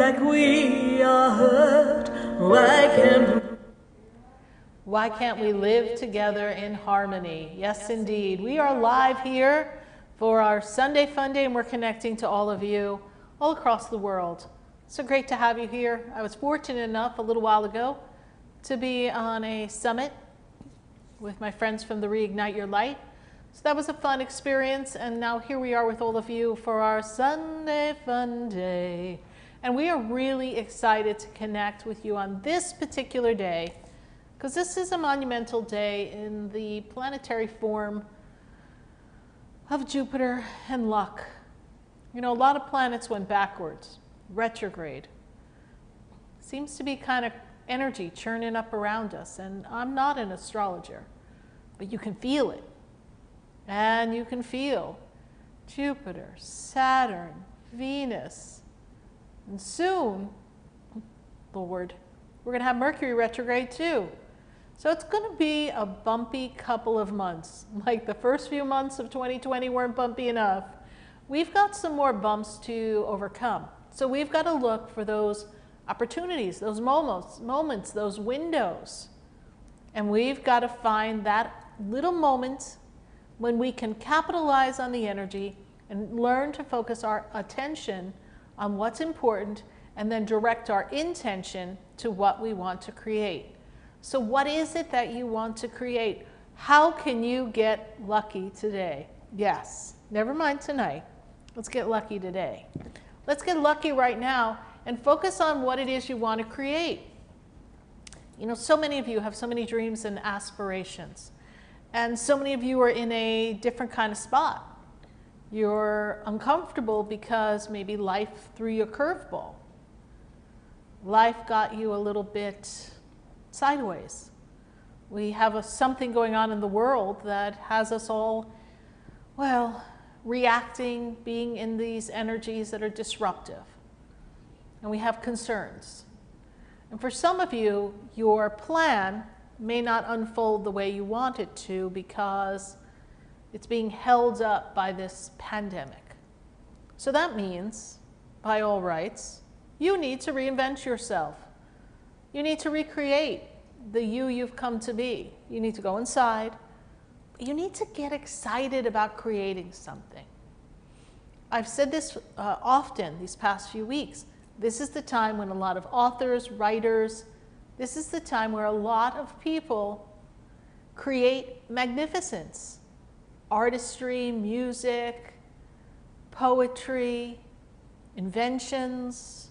like we are hurt? Why can't we live together in harmony? Yes, indeed. We are live here for our Sunday Funday, and we're connecting to all of you all across the world. So great to have you here. I was fortunate enough a little while ago to be on a summit with my friends from the Reignite Your Light. So that was a fun experience, and now here we are with all of you for our Sunday Funday. And we are really excited to connect with you on this particular day, because this is a monumental day in the planetary form of Jupiter and luck. You know, a lot of planets went backwards, retrograde. Seems to be kind of energy churning up around us, and I'm not an astrologer, but you can feel it. And you can feel Jupiter, Saturn, Venus, and soon, Lord, we're going to have Mercury retrograde too. So it's going to be a bumpy couple of months. Like the first few months of 2020 weren't bumpy enough. We've got some more bumps to overcome. So we've got to look for those opportunities, those moments, those windows. And we've got to find that little moment when we can capitalize on the energy and learn to focus our attention on what's important and then direct our intention to what we want to create. So what is it that you want to create? How can you get lucky today? Yes, never mind tonight. Let's get lucky today. Let's get lucky right now and focus on what it is you want to create. You know, so many of you have so many dreams and aspirations. And so many of you are in a different kind of spot. You're uncomfortable because maybe life threw you a curveball. Life got you a little bit sideways. We have something going on in the world that has us all, well, reacting, being in these energies that are disruptive. And we have concerns. And for some of you, your plan may not unfold the way you want it to because it's being held up by this pandemic. So that means, by all rights, you need to reinvent yourself. You need to recreate the you've come to be. You need to go inside. You need to get excited about creating something. I've said this often these past few weeks. This is the time when a lot of authors, writers, this is the time where a lot of people create magnificence. Artistry, music, poetry, inventions.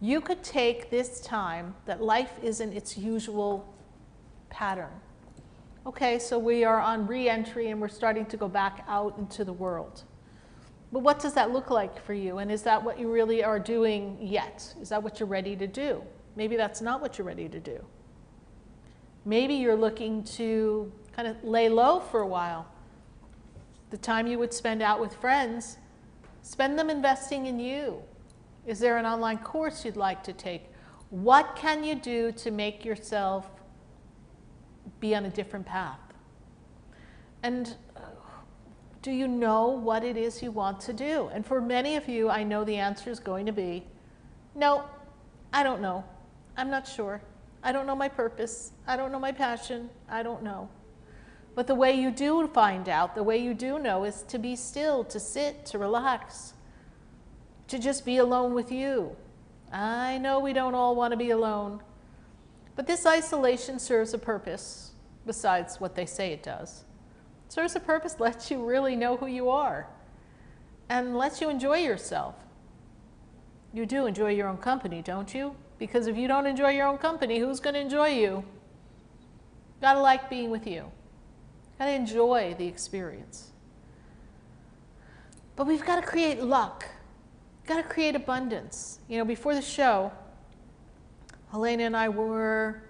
You could take this time that life isn't its usual pattern. Okay, so we are on re-entry and we're starting to go back out into the world. But what does that look like for you? And is that what you really are doing yet? Is that what you're ready to do? Maybe that's not what you're ready to do. Maybe you're looking to kind of lay low for a while. The time you would spend out with friends, spend them investing in you. Is there an online course you'd like to take? What can you do to make yourself be on a different path? And do you know what it is you want to do? And for many of you, I know the answer is going to be, no, I don't know. I'm not sure. I don't know my purpose. I don't know my passion. I don't know. But the way you do find out, the way you do know is to be still, to sit, to relax, to just be alone with you. I know we don't all want to be alone, but this isolation serves a purpose besides what they say it does. It serves a purpose, lets you really know who you are and lets you enjoy yourself. You do enjoy your own company, don't you? Because if you don't enjoy your own company, who's going to enjoy you? Gotta like being with you. Gotta enjoy the experience. But we've got to create luck. Got to create abundance. You know, before the show, Helena and I were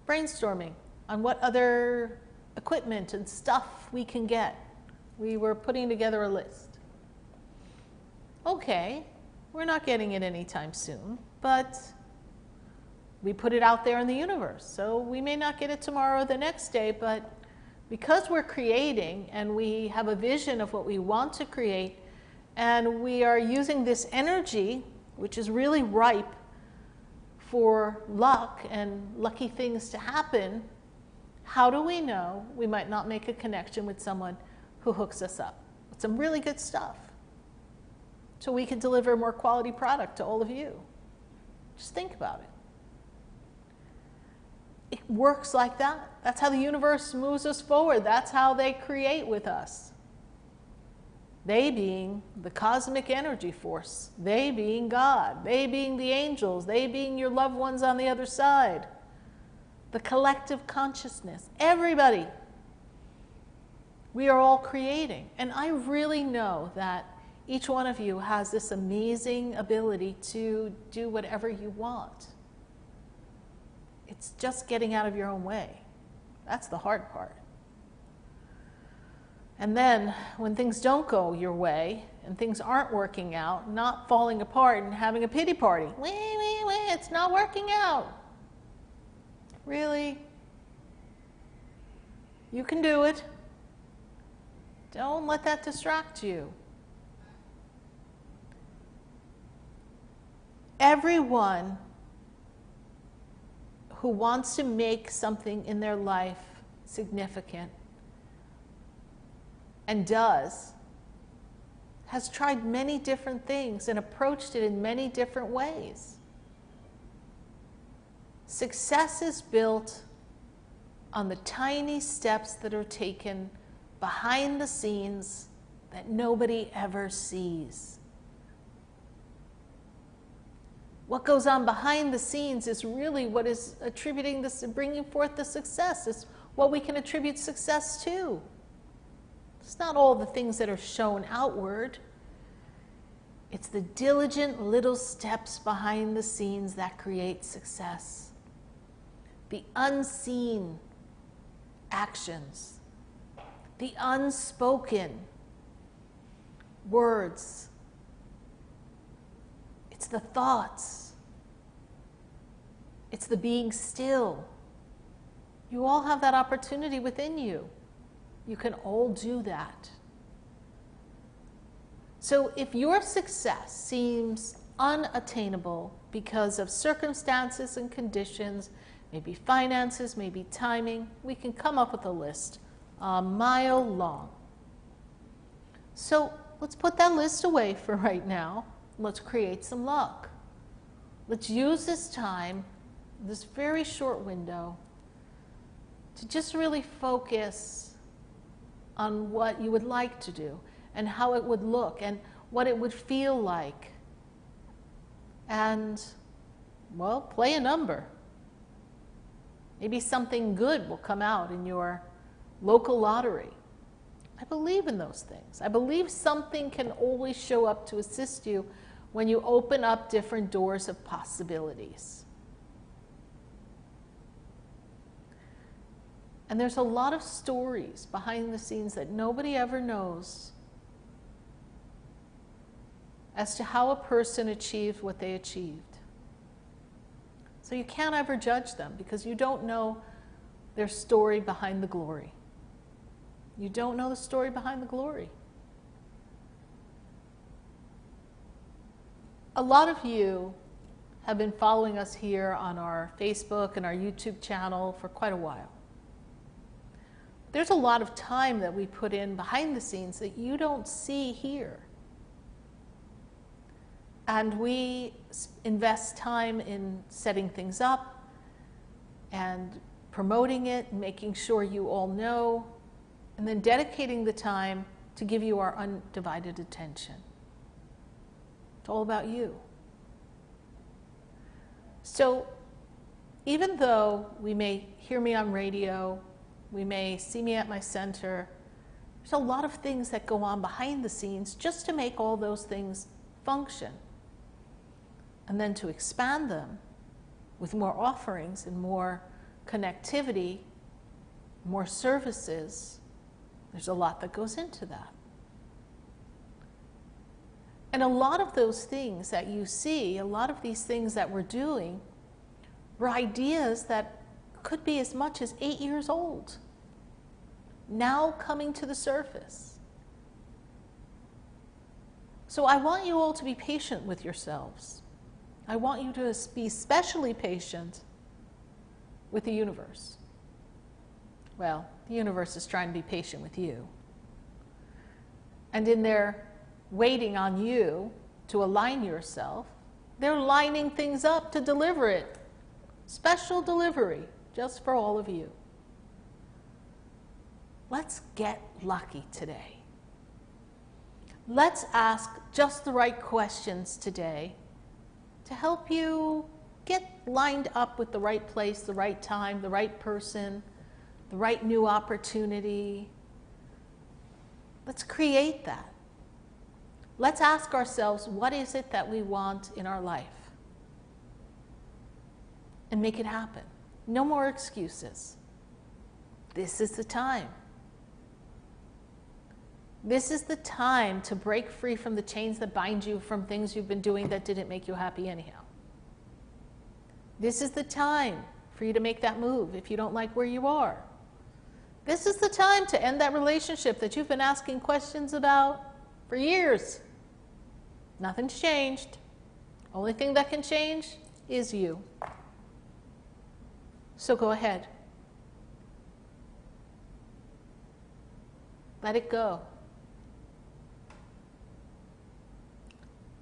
brainstorming on what other equipment and stuff we can get. We were putting together a list. Okay, we're not getting it anytime soon, but we put it out there in the universe. So we may not get it tomorrow or the next day, but because we're creating and we have a vision of what we want to create, and we are using this energy which is really ripe for luck and lucky things to happen, how do we know we might not make a connection with someone who hooks us up with some really good stuff so we can deliver a more quality product to all of you? Just think about it. It works like that. That's how the universe moves us forward. That's how they create with us. They being the cosmic energy force. They being God. They being the angels. They being your loved ones on the other side. The collective consciousness. Everybody. We are all creating. And I really know that each one of you has this amazing ability to do whatever you want. It's just getting out of your own way. That's the hard part. And then when things don't go your way and things aren't working out, not falling apart and having a pity party. Wait, it's not working out. Really? You can do it. Don't let that distract you. Everyone who wants to make something in their life significant and does, has tried many different things and approached it in many different ways. Success is built on the tiny steps that are taken behind the scenes that nobody ever sees. What goes on behind the scenes is really what is attributing this, bringing forth the success. It's what we can attribute success to. It's not all the things that are shown outward. It's the diligent little steps behind the scenes that create success. The unseen actions. The unspoken words. It's the thoughts. It's the being still. You all have that opportunity within you. You can all do that. So if your success seems unattainable because of circumstances and conditions, maybe finances, maybe timing, we can come up with a list a mile long. So let's put that list away for right now. Let's create some luck. Let's use this time, this very short window, to just really focus on what you would like to do and how it would look and what it would feel like. And, well, play a number. Maybe something good will come out in your local lottery. I believe in those things. I believe something can always show up to assist you when you open up different doors of possibilities. And there's a lot of stories behind the scenes that nobody ever knows as to how a person achieved what they achieved. So you can't ever judge them because you don't know their story behind the glory. You don't know the story behind the glory. A lot of you have been following us here on our Facebook and our YouTube channel for quite a while. There's a lot of time that we put in behind the scenes that you don't see here. And we invest time in setting things up and promoting it, making sure you all know, and then dedicating the time to give you our undivided attention. It's all about you. So even though we may hear me on radio, we may see me at my center, there's a lot of things that go on behind the scenes just to make all those things function. And then to expand them with more offerings and more connectivity, more services, there's a lot that goes into that. And a lot of those things that you see, a lot of these things that we're doing, were ideas that could be as much as 8 years old, now coming to the surface. So I want you all to be patient with yourselves. I want you to be especially patient with the universe. Well, the universe is trying to be patient with you. And in their waiting on you to align yourself, they're lining things up to deliver it. Special delivery, just for all of you. Let's get lucky today. Let's ask just the right questions today to help you get lined up with the right place, the right time, the right person, the right new opportunity. Let's create that. Let's ask ourselves, what is it that we want in our life? And make it happen. No more excuses. This is the time. This is the time to break free from the chains that bind you from things you've been doing that didn't make you happy anyhow. This is the time for you to make that move if you don't like where you are. This is the time to end that relationship that you've been asking questions about for years. Nothing's changed. Only thing that can change is you. So go ahead. Let it go.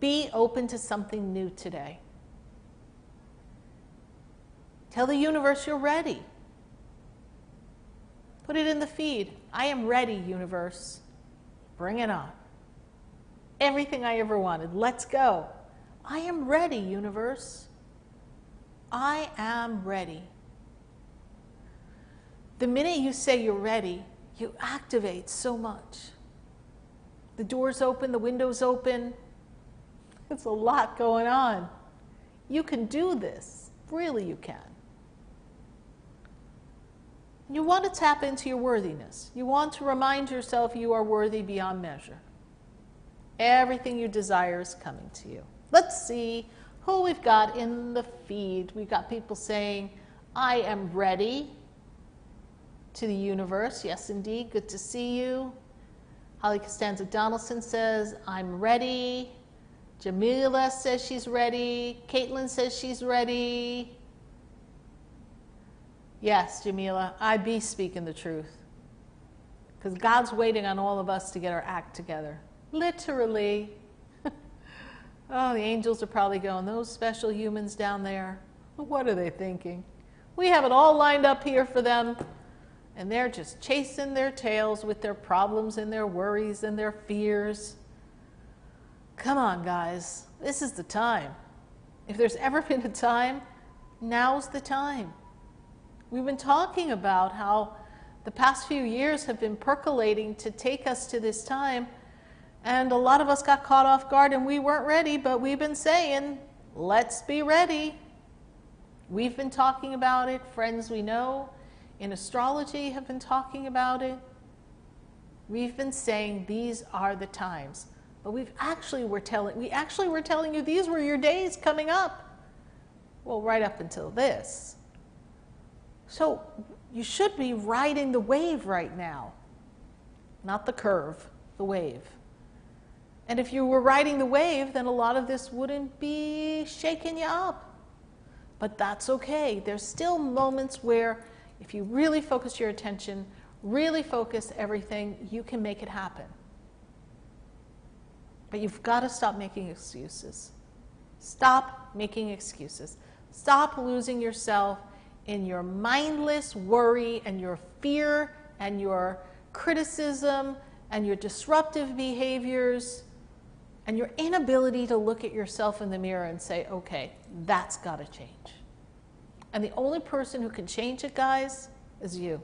Be open to something new today. Tell the universe you're ready. Put it in the feed. I am ready, universe. Bring it on. Everything I ever wanted. Let's go. I am ready, universe. I am ready. The minute you say you're ready, you activate so much. The door's open, the window's open. It's a lot going on. You can do this. Really, you can. You want to tap into your worthiness. You want to remind yourself you are worthy beyond measure. Everything you desire is coming to you. Let's see who we've got in the feed. We've got people saying, I am ready to the universe. Yes, indeed. Good to see you. Holly Costanza Donaldson says, I'm ready. Jamila says she's ready. Caitlin says she's ready. Yes, Jamila, I be speaking the truth. Because God's waiting on all of us to get our act together. Literally. Oh, the angels are probably going, those special humans down there, what are they thinking? We have it all lined up here for them, and they're just chasing their tails with their problems and their worries and their fears. Come on, guys. This is the time. If there's ever been a time, now's the time. We've been talking about how the past few years have been percolating to take us to this time, and a lot of us got caught off guard and we weren't ready, but we've been saying, let's be ready. We've been talking about it. Friends we know in astrology have been talking about it. We've been saying these are the times. But we actually were telling you these were your days coming up. Well, right up until this. So you should be riding the wave right now. Not the curve, the wave. And if you were riding the wave, then a lot of this wouldn't be shaking you up. But that's okay. There's still moments where if you really focus your attention, really focus everything, you can make it happen. But you've got to stop making excuses. Stop making excuses. Stop losing yourself in your mindless worry and your fear and your criticism and your disruptive behaviors and your inability to look at yourself in the mirror and say, okay, that's got to change. And the only person who can change it, guys, is you.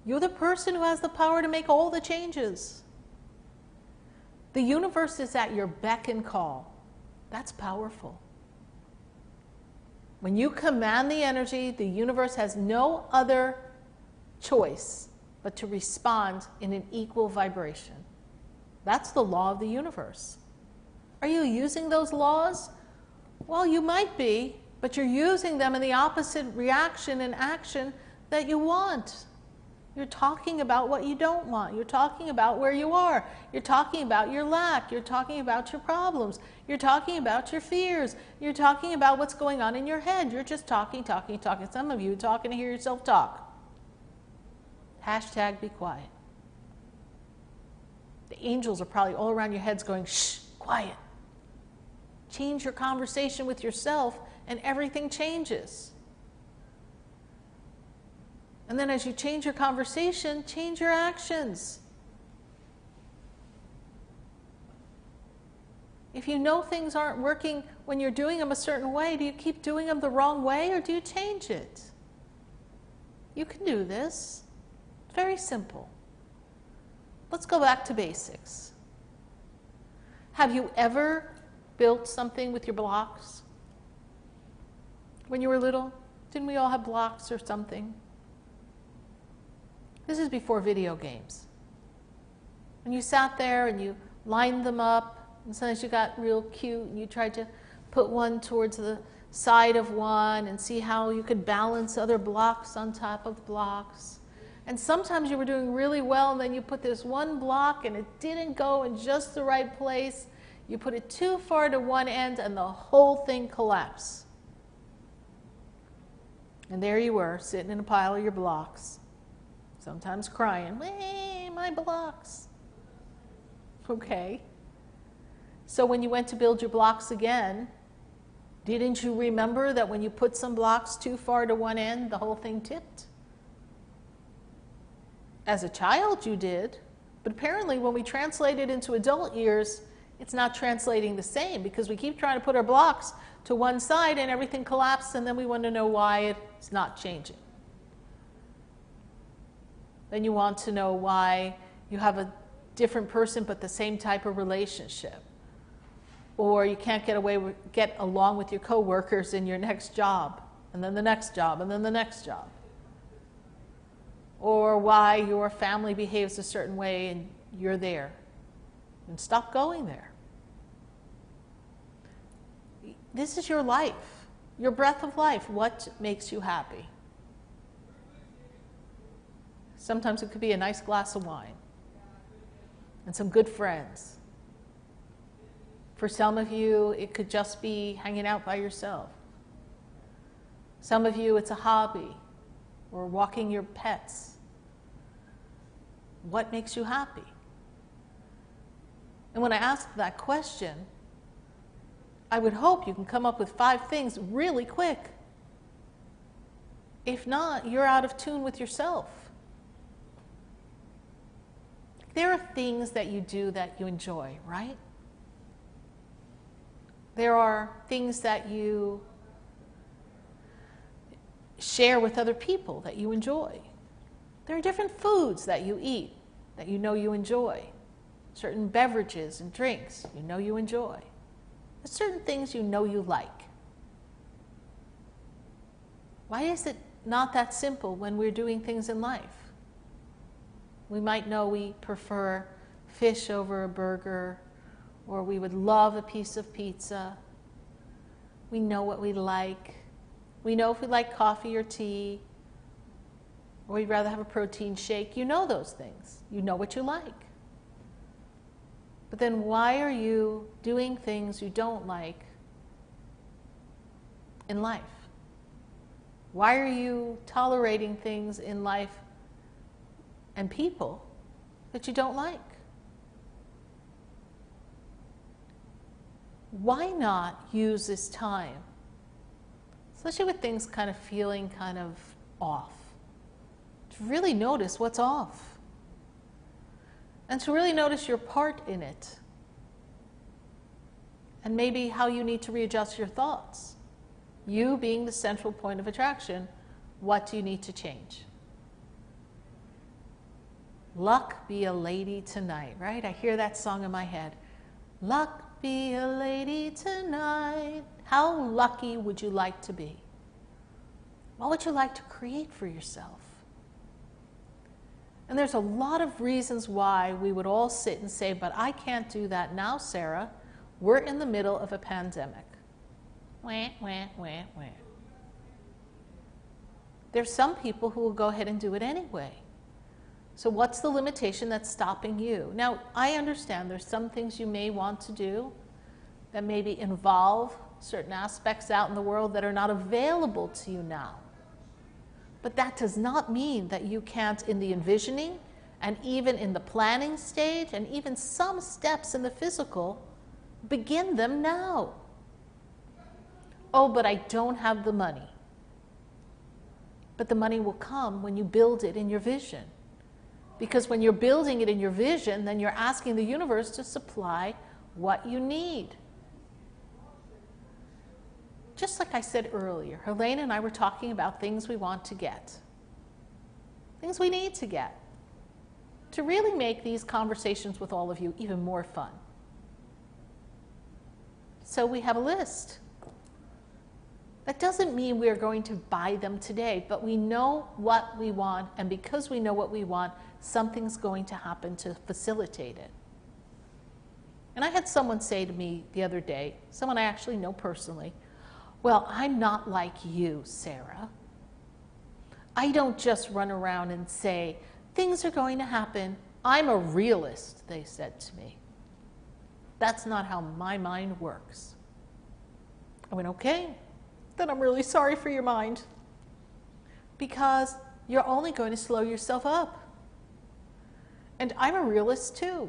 You're the person who has the power to make all the changes. The universe is at your beck and call. That's powerful. When you command the energy, the universe has no other choice but to respond in an equal vibration. That's the law of the universe. Are you using those laws? Well, you might be, but you're using them in the opposite reaction and action that you want. You're talking about what you don't want. You're talking about where you are. You're talking about your lack. You're talking about your problems. You're talking about your fears. You're talking about what's going on in your head. You're just talking. Some of you talking to hear yourself talk. Hashtag be quiet. The angels are probably all around your heads going, shh, quiet. Change your conversation with yourself and everything changes. And then as you change your conversation, change your actions. If you know things aren't working when you're doing them a certain way, do you keep doing them the wrong way or do you change it? You can do this. It's very simple. Let's go back to basics. Have you ever built something with your blocks? When you were little, didn't we all have blocks or something? This is before video games. And you sat there and you lined them up, and sometimes you got real cute and you tried to put one towards the side of one and see how you could balance other blocks on top of blocks. And sometimes you were doing really well and then you put this one block and it didn't go in just the right place. You put it too far to one end and the whole thing collapsed. And there you were, sitting in a pile of your blocks. Sometimes crying, hey, my blocks. Okay. So when you went to build your blocks again, didn't you remember that when you put some blocks too far to one end, the whole thing tipped? As a child you did, but apparently when we translate it into adult years, it's not translating the same because we keep trying to put our blocks to one side and everything collapses and then we want to know why it's not changing. Then you want to know why you have a different person but the same type of relationship. Or you can't get along with your coworkers in your next job, and then the next job, and then the next job. Or why your family behaves a certain way and you're there. And stop going there. This is your life, your breath of life. What makes you happy? Sometimes it could be a nice glass of wine and some good friends. For some of you, it could just be hanging out by yourself. Some of you, it's a hobby or walking your pets. What makes you happy? And when I ask that question, I would hope you can come up with 5 things really quick. If not, you're out of tune with yourself. There are things that you do that you enjoy, right? There are things that you share with other people that you enjoy. There are different foods that you eat that you know you enjoy. Certain beverages and drinks you know you enjoy. There's certain things you know you like. Why is it not that simple when we're doing things in life? We might know we prefer fish over a burger, or we would love a piece of pizza. We know what we like. We know if we like coffee or tea, or we'd rather have a protein shake. You know those things. You know what you like. But then why are you doing things you don't like in life? Why are you tolerating things in life and people that you don't like? Why not use this time, especially with things kind of feeling kind of off, to really notice what's off and to really notice your part in it and maybe how you need to readjust your thoughts. You being the central point of attraction, what do you need to change? Luck be a lady tonight, right? I hear that song in my head. Luck be a lady tonight. How lucky would you like to be? What would you like to create for yourself? And there's a lot of reasons why we would all sit and say, but I can't do that now, Sarah. We're in the middle of a pandemic. Wah, wah, wah, wah. There's some people who will go ahead and do it anyway. So what's the limitation that's stopping you? Now, I understand there's some things you may want to do that maybe involve certain aspects out in the world that are not available to you now. But that does not mean that you can't, in the envisioning and even in the planning stage and even some steps in the physical, begin them now. Oh, but I don't have the money. But the money will come when you build it in your vision. Because when you're building it in your vision, then you're asking the universe to supply what you need. Just like I said earlier, Helene and I were talking about things we want to get. Things we need to get. To really make these conversations with all of you even more fun. So we have a list. That doesn't mean we're going to buy them today, but we know what we want, and because we know what we want, something's going to happen to facilitate it. And I had someone say to me the other day, someone I actually know personally, well, I'm not like you, Sarah. I don't just run around and say, things are going to happen. I'm a realist, they said to me. That's not how my mind works. I went, okay, then I'm really sorry for your mind. Because you're only going to slow yourself up. And I'm a realist too.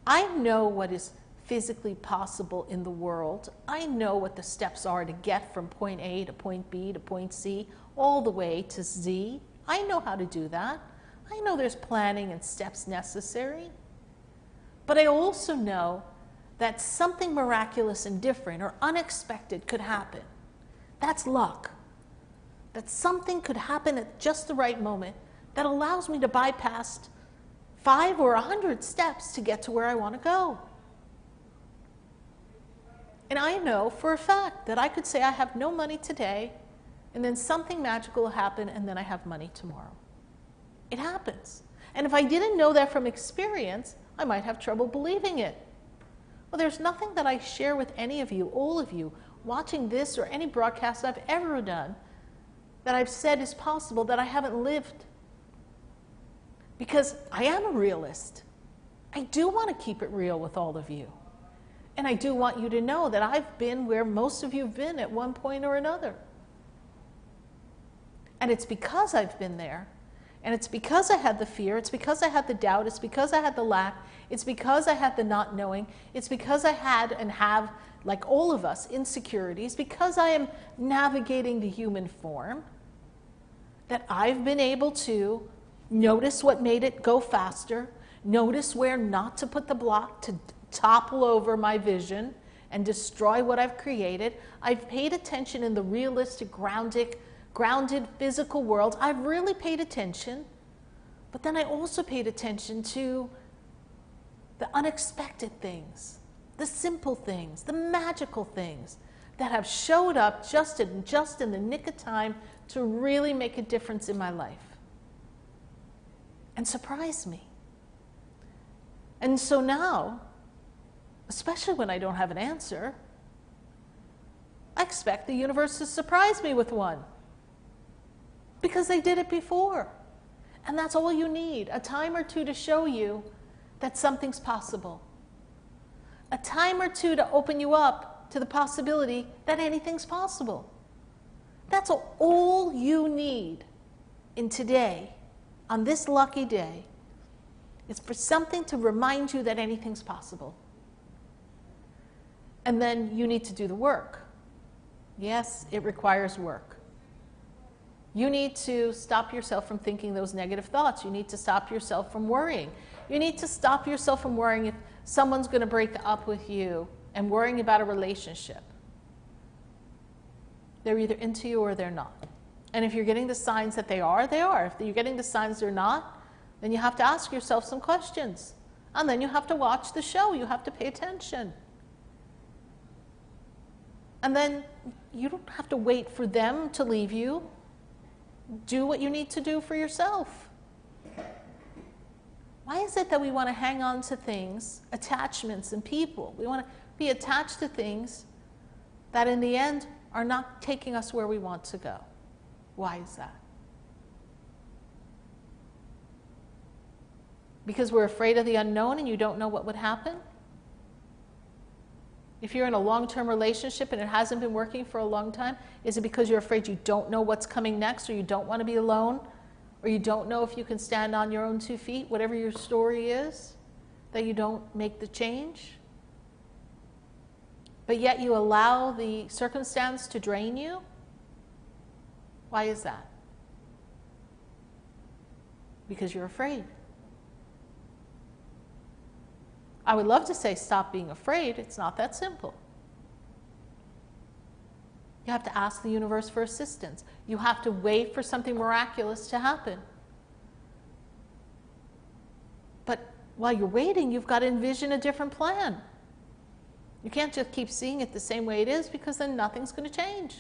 I know what is physically possible in the world. I know what the steps are to get from point A to point B to point C, all the way to Z. I know how to do that. I know there's planning and steps necessary. But I also know that something miraculous and different or unexpected could happen. That's luck. That something could happen at just the right moment that allows me to bypass 5 or 100 steps to get to where I want to go. And I know for a fact that I could say I have no money today, and then something magical will happen, and then I have money tomorrow. It happens. And if I didn't know that from experience, I might have trouble believing it. Well, there's nothing that I share with any of you, all of you, watching this or any broadcast I've ever done, that I've said is possible that I haven't lived. Because I am a realist. I do want to keep it real with all of you. And I do want you to know that I've been where most of you have been at one point or another. And it's because I've been there, and it's because I had the fear, it's because I had the doubt, it's because I had the lack, it's because I had the not knowing, it's because I had and have, like all of us, insecurities, because I am navigating the human form, that I've been able to notice what made it go faster, notice where not to put the block to topple over my vision and destroy what I've created. I've paid attention in the realistic, grounded physical world. I've really paid attention, but then I also paid attention to the unexpected things, the simple things, the magical things that have showed up just in the nick of time to really make a difference in my life and surprise me. And so now, especially when I don't have an answer, I expect the universe to surprise me with one. Because they did it before. And that's all you need, a time or two to show you that something's possible. A time or two to open you up to the possibility that anything's possible. That's all you need in today, on this lucky day, is for something to remind you that anything's possible. And then you need to do the work. Yes, it requires work. You need to stop yourself from thinking those negative thoughts. You need to stop yourself from worrying. You need to stop yourself from worrying if someone's going to break up with you and worrying about a relationship. They're either into you or they're not. And if you're getting the signs that they are, they are. If you're getting the signs they're not, then you have to ask yourself some questions. And then you have to watch the show. You have to pay attention. And then you don't have to wait for them to leave you. Do what you need to do for yourself. Why is it that we want to hang on to things, attachments and people? We want to be attached to things that in the end are not taking us where we want to go. Why is that? Because we're afraid of the unknown and you don't know what would happen? If you're in a long-term relationship and it hasn't been working for a long time, is it because you're afraid you don't know what's coming next, or you don't want to be alone, or you don't know if you can stand on your own 2 feet, whatever your story is, that you don't make the change? But yet you allow the circumstance to drain you? Why is that? Because you're afraid. I would love to say stop being afraid. It's not that simple. You have to ask the universe for assistance. You have to wait for something miraculous to happen. But while you're waiting, you've got to envision a different plan. You can't just keep seeing it the same way it is, because then nothing's going to change.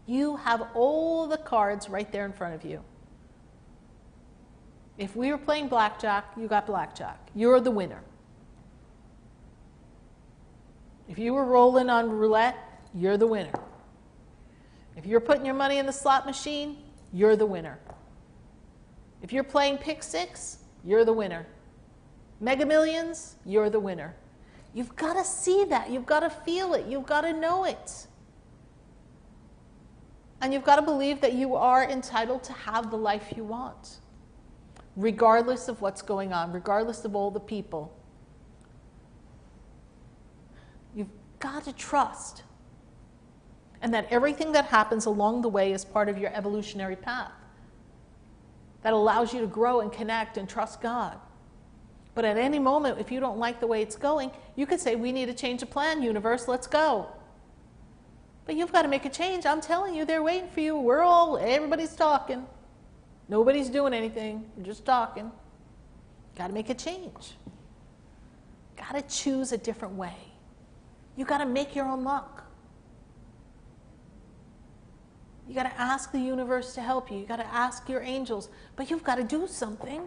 You have all the cards right there in front of you. If we were playing blackjack, you got blackjack. You're the winner. If you were rolling on roulette, you're the winner. If you're putting your money in the slot machine, you're the winner. If you're playing Pick Six, you're the winner. Mega Millions, you're the winner. You've got to see that. You've got to feel it. You've got to know it. And you've got to believe that you are entitled to have the life you want, regardless of what's going on, regardless of all the people. You've got to trust. And that everything that happens along the way is part of your evolutionary path that allows you to grow and connect and trust God. But at any moment, if you don't like the way it's going, you could say, we need to change the plan, universe, let's go. But you've got to make a change. I'm telling you, they're waiting for you. Everybody's talking. Nobody's doing anything. You're just talking. Got to make a change. Got to choose a different way. You got to make your own luck. You got to ask the universe to help you. You got to ask your angels. But you've got to do something.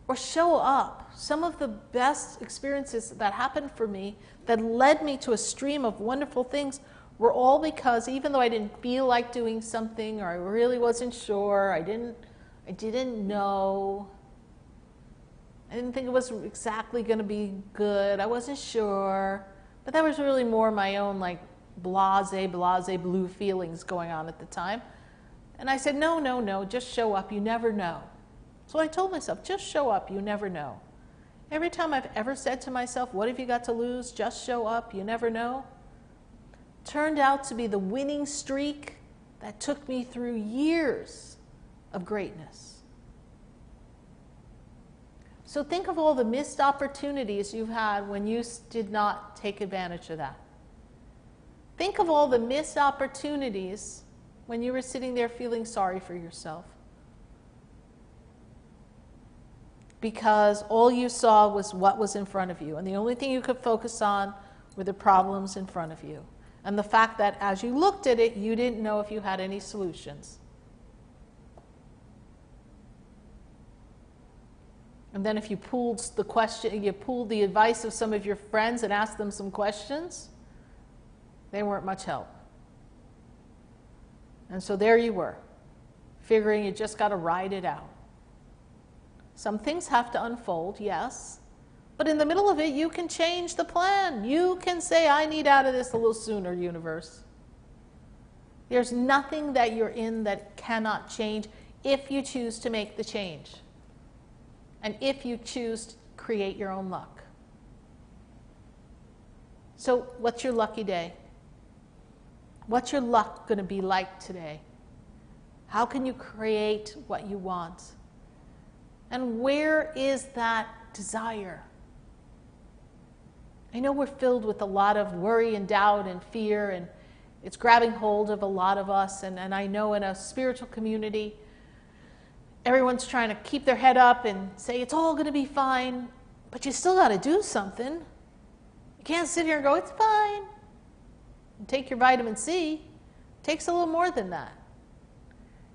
Or show up. Some of the best experiences that happened for me that led me to a stream of wonderful things were all because, even though I didn't feel like doing something, or I really wasn't sure, I didn't know, I didn't think it was exactly going to be good, I wasn't sure, but that was really more my own like blase blue feelings going on at the time. And I said, no, just show up, you never know. So I told myself, just show up, you never know. Every time I've ever said to myself, what have you got to lose? Just show up, you never know. Turned out to be the winning streak that took me through years of greatness. So think of all the missed opportunities you've had when you did not take advantage of that. Think of all the missed opportunities when you were sitting there feeling sorry for yourself, because all you saw was what was in front of you, and the only thing you could focus on were the problems in front of you. And the fact that as you looked at it, you didn't know if you had any solutions. And then if you pulled the advice of some of your friends and asked them some questions, they weren't much help. And so there you were, figuring you just got to ride it out. Some things have to unfold, yes. But in the middle of it, you can change the plan. You can say, I need out of this a little sooner, universe. There's nothing that you're in that cannot change if you choose to make the change. And if you choose to create your own luck. So what's your lucky day? What's your luck going to be like today? How can you create what you want? And where is that desire? I know we're filled with a lot of worry and doubt and fear, and it's grabbing hold of a lot of us. And I know in a spiritual community, everyone's trying to keep their head up and say it's all going to be fine, but you still got to do something. You can't sit here and go, it's fine, and take your vitamin C. It takes a little more than that.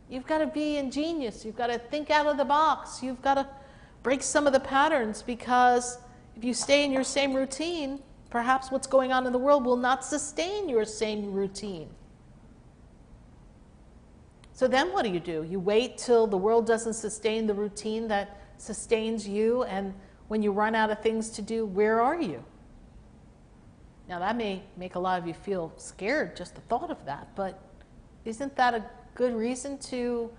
You've got to be ingenious. You've got to think out of the box. You've got to break some of the patterns, because if you stay in your same routine, perhaps what's going on in the world will not sustain your same routine. So then what do? You wait till the world doesn't sustain the routine that sustains you, and when you run out of things to do, where are you? Now that may make a lot of you feel scared, just the thought of that, but isn't that a good reason to,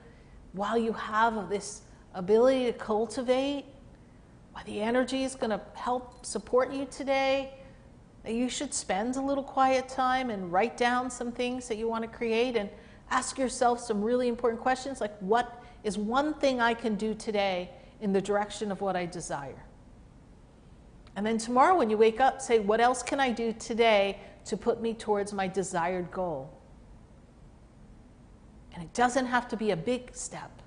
while you have this ability to cultivate, while the energy is going to help support you today, that you should spend a little quiet time and write down some things that you want to create and ask yourself some really important questions, like what is one thing I can do today in the direction of what I desire? And then tomorrow when you wake up, say, what else can I do today to put me towards my desired goal? And it doesn't have to be a big step.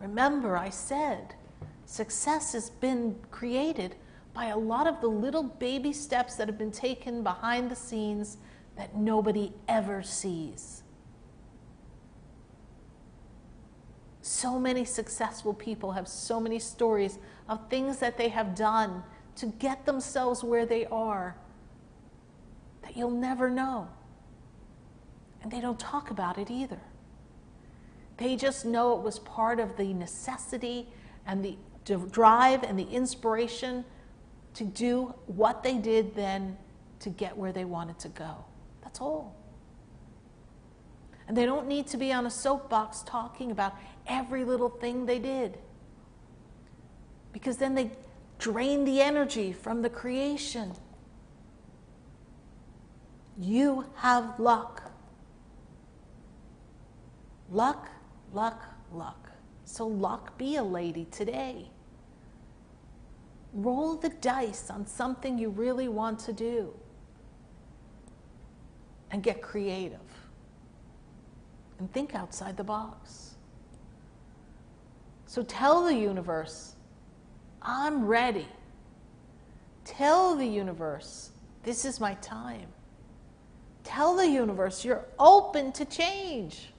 Remember, I said, success has been created by a lot of the little baby steps that have been taken behind the scenes that nobody ever sees. So many successful people have so many stories of things that they have done to get themselves where they are that you'll never know. And they don't talk about it either. They just know it was part of the necessity and the drive and the inspiration to do what they did then to get where they wanted to go. That's all. And they don't need to be on a soapbox talking about every little thing they did, because then they drain the energy from the creation. You have luck. Luck, luck, luck. So luck be a lady today. Roll the dice on something you really want to do and get creative and think outside the box. So tell the universe, I'm ready. Tell the universe, this is my time. Tell the universe you're open to change.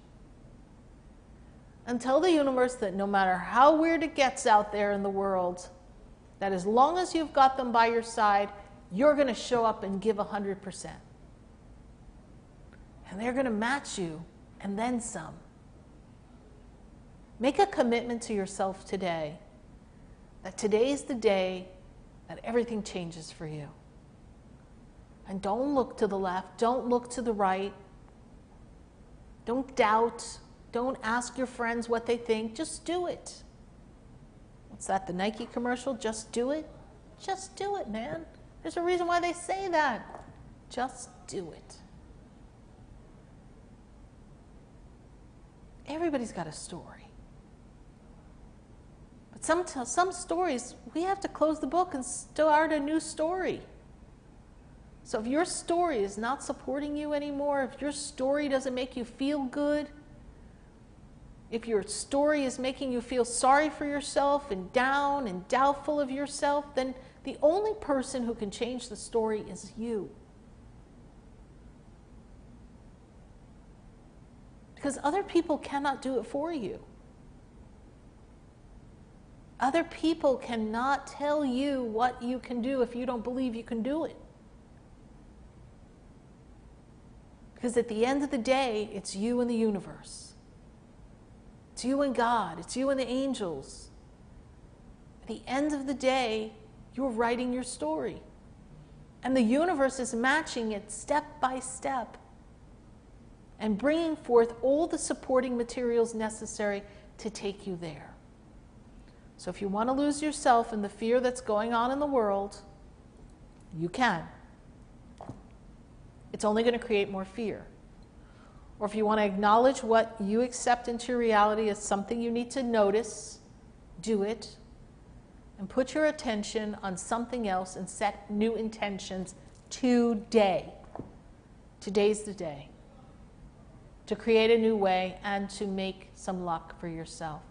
And tell the universe that no matter how weird it gets out there in the world, that as long as you've got them by your side, you're going to show up and give 100%. And they're going to match you and then some. Make a commitment to yourself today that today is the day that everything changes for you. And don't look to the left, don't look to the right, don't doubt, don't ask your friends what they think, just do it. What's that, the Nike commercial? Just do it? Just do it, man. There's a reason why they say that. Just do it. Everybody's got a story. But some stories, we have to close the book and start a new story. So if your story is not supporting you anymore, if your story doesn't make you feel good, if your story is making you feel sorry for yourself and down and doubtful of yourself, then the only person who can change the story is you. Because other people cannot do it for you. Other people cannot tell you what you can do if you don't believe you can do it. Because at the end of the day, it's you and the universe. It's you and God. It's you and the angels. At the end of the day, you're writing your story. And the universe is matching it step by step and bringing forth all the supporting materials necessary to take you there. So if you want to lose yourself in the fear that's going on in the world, you can. It's only going to create more fear. Or if you want to acknowledge what you accept into your reality as something you need to notice, do it, and put your attention on something else and set new intentions today. Today's the day to create a new way and to make some luck for yourself.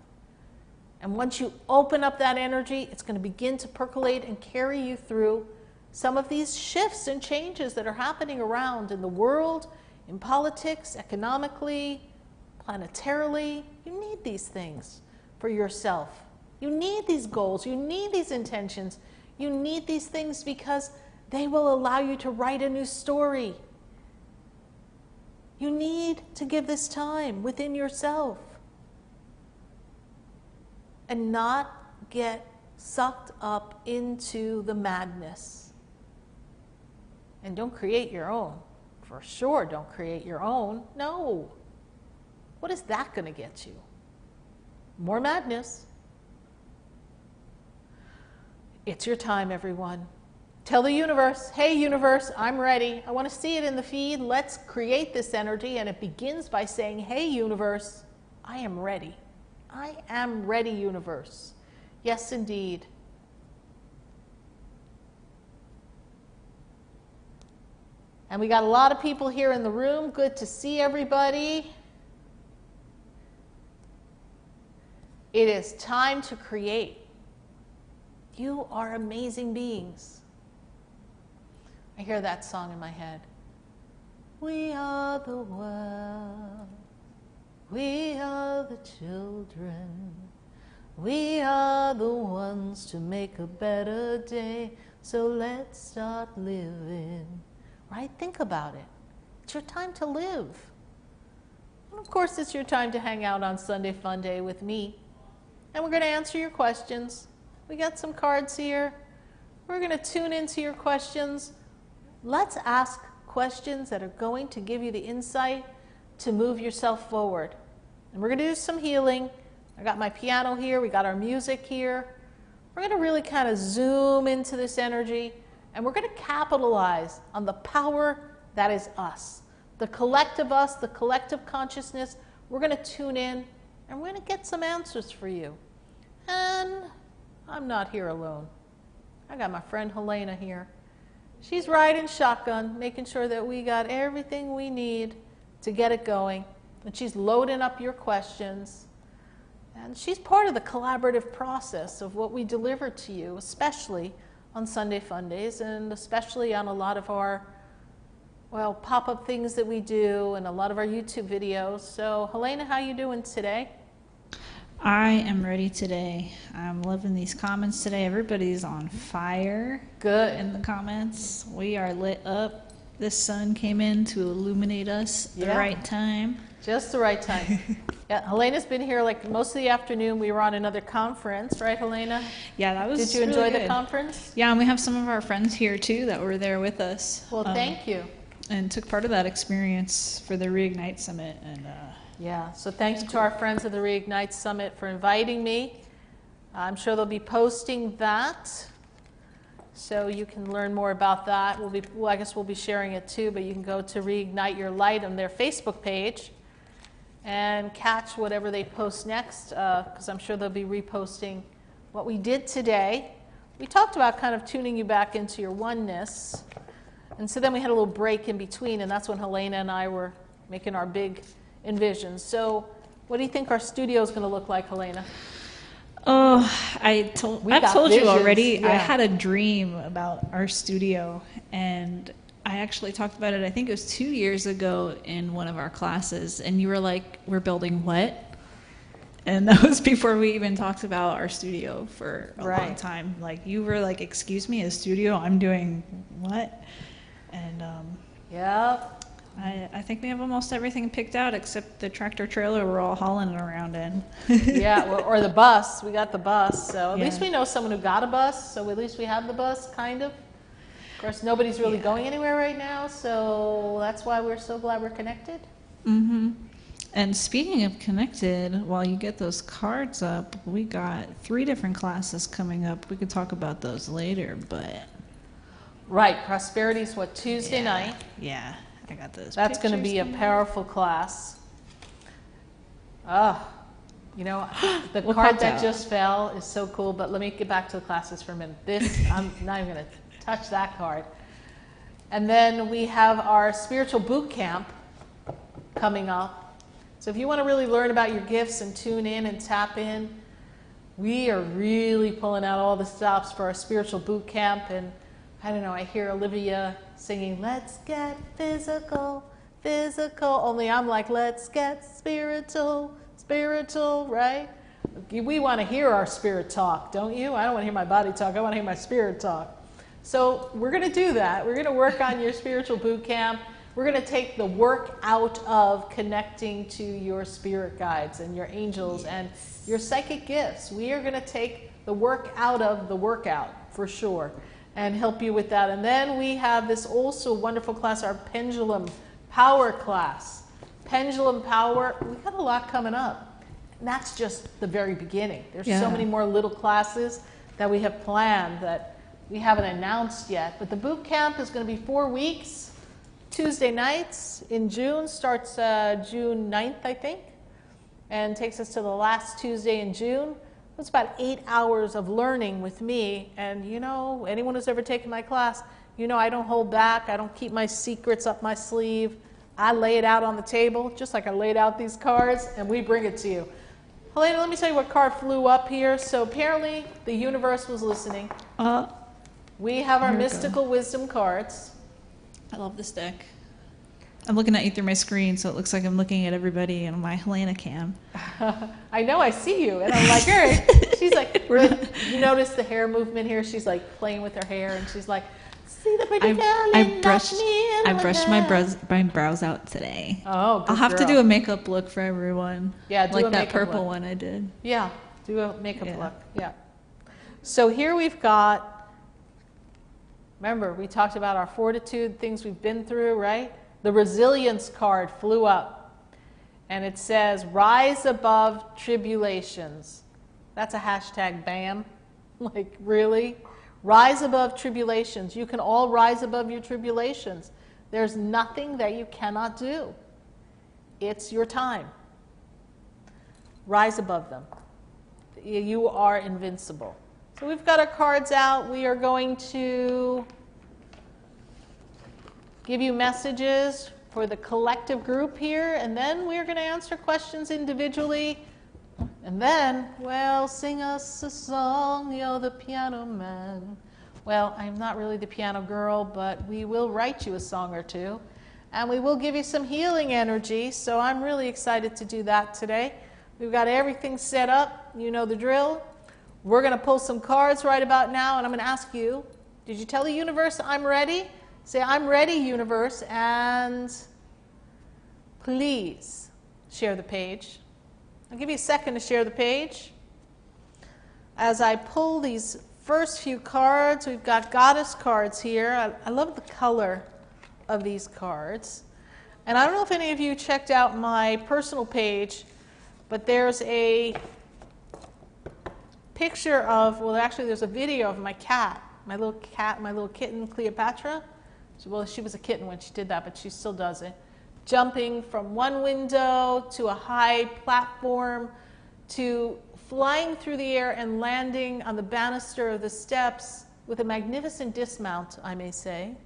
And once you open up that energy, it's going to begin to percolate and carry you through some of these shifts and changes that are happening around in the world, in politics, economically, planetarily. You need these things for yourself. You need these goals. You need these intentions. You need these things because they will allow you to write a new story. You need to give this time within yourself and not get sucked up into the madness. And don't create your own. For sure, don't create your own. No. What is that going to get you? More madness. It's your time, everyone. Tell the universe, hey universe, I'm ready. I want to see it in the feed. Let's create this energy. And it begins by saying, hey universe, I am ready. I am ready, universe. Yes, indeed. And we got a lot of people here in the room. Good to see everybody. It is time to create. You are amazing beings. I hear that song in my head. We are the world. We are the children. We are the ones to make a better day. So let's start living. Right? Think about it. It's your time to live. And of course, it's your time to hang out on Sunday Funday with me. And we're going to answer your questions. We got some cards here. We're going to tune into your questions. Let's ask questions that are going to give you the insight to move yourself forward. And we're going to do some healing. I got my piano here. We got our music here. We're going to really kind of zoom into this energy. And we're going to capitalize on the power that is us. The collective us, the collective consciousness. We're going to tune in and we're going to get some answers for you. And I'm not here alone. I got my friend Helena here. She's riding shotgun, making sure that we got everything we need to get it going. And she's loading up your questions. And she's part of the collaborative process of what we deliver to you, especially on Sunday Fundays, and especially on a lot of our, well, pop-up things that we do and a lot of our YouTube videos. So, Helena, how you doing today? I am ready today. I'm loving these comments today. Everybody's on fire. Good. In the comments. We are lit up. The sun came in to illuminate us at the right time. Just the right time. Yeah, Helena's been here like most of the afternoon. We were on another conference, right, Helena? Yeah, that was Did you really enjoy good. The conference? Yeah, and we have some of our friends here too that were there with us. Well, thank you. And took part of that experience for the Reignite Summit. And yeah, so thanks to our friends at the Reignite Summit for inviting me. I'm sure they'll be posting that, so you can learn more about that. I guess we'll be sharing it too, but you can go to Reignite Your Light on their Facebook page and catch whatever they post next, because I'm sure they'll be reposting what we did today. We talked about kind of tuning you back into your oneness, and so then we had a little break in between, and that's when Helena and I were making our big envisions. So what do you think our studio is going to look like, Helena? Oh, I've told you already. Yeah. I had a dream about our studio, and I actually talked about it, I think it was 2 years ago in one of our classes, and you were like, we're building what? And that was before we even talked about our studio for a long time. Like, you were like, excuse me, a studio? I'm doing what? And I think we have almost everything picked out except the tractor trailer we're all hauling around in. Yeah, or the bus. We got the bus. So at least we know someone who got a bus, so at least we have the bus, kind of. Of course, nobody's really going anywhere right now, so that's why we're so glad we're connected. Mm-hmm. And speaking of connected, while you get those cards up, we got 3 different classes coming up. We could talk about those later, but... Right, Prosperity's what, Tuesday night? Yeah, I got those. That's going to be a powerful class. You know, the card that just fell is so cool, but let me get back to the classes for a minute. I'm not even going to touch that card. And then we have our spiritual boot camp coming up. So if you want to really learn about your gifts and tune in and tap in, we are really pulling out all the stops for our spiritual boot camp. And I don't know, I hear Olivia singing, let's get physical, physical. Only I'm like, let's get spiritual, spiritual, right? We want to hear our spirit talk, don't you? I don't want to hear my body talk. I want to hear my spirit talk. So we're going to do that. We're going to work on your spiritual boot camp. We're going to take the work out of connecting to your spirit guides and your angels and your psychic gifts. We are going to take the work out of the workout for sure and help you with that. And then we have this also wonderful class, our pendulum power class. Pendulum power, we got a lot coming up. And that's just the very beginning. There's so many more little classes that we have planned that we haven't announced yet. But the boot camp is going to be 4 weeks, Tuesday nights in June, starts June 9th, I think, and takes us to the last Tuesday in June. It's about 8 hours of learning with me. And you know, anyone who's ever taken my class, you know I don't hold back. I don't keep my secrets up my sleeve. I lay it out on the table, just like I laid out these cards, and we bring it to you. Helena, let me tell you what card flew up here. So apparently the universe was listening. We have our mystical wisdom cards. I love this deck. I'm looking at you through my screen, so it looks like I'm looking at everybody in my Helena cam. I know, I see you, and I'm like, her. She's like, you notice the hair movement here? She's like playing with her hair, and she's like, see the pretty girl I brushed my brows out today. Oh, good I'll have girl. to do a makeup look for everyone. Yeah, do like a that makeup purple look. one I did. Yeah, do a makeup look. Yeah. So here we've got, remember, we talked about our fortitude, things we've been through, right? The resilience card flew up, and it says, rise above tribulations. That's a hashtag BAM. Like, really? Rise above tribulations. You can all rise above your tribulations. There's nothing that you cannot do. It's your time. Rise above them. You are invincible. So we've got our cards out. We are going to give you messages for the collective group here, and then we're going to answer questions individually. And then, well, sing us a song, you're the piano man. Well, I'm not really the piano girl, but we will write you a song or two. And we will give you some healing energy, so I'm really excited to do that today. We've got everything set up. You know the drill. We're going to pull some cards right about now, and I'm going to ask you, did you tell the universe I'm ready? Say, I'm ready, universe, and please share the page. I'll give you a second to share the page. As I pull these first few cards, we've got goddess cards here. I love the color of these cards. And I don't know if any of you checked out my personal page, but there's a picture of, well, actually there's a video of my cat, my little kitten, Cleopatra. Well, she was a kitten when she did that, but she still does it. Jumping from one window to a high platform to flying through the air and landing on the banister of the steps with a magnificent dismount, I may say.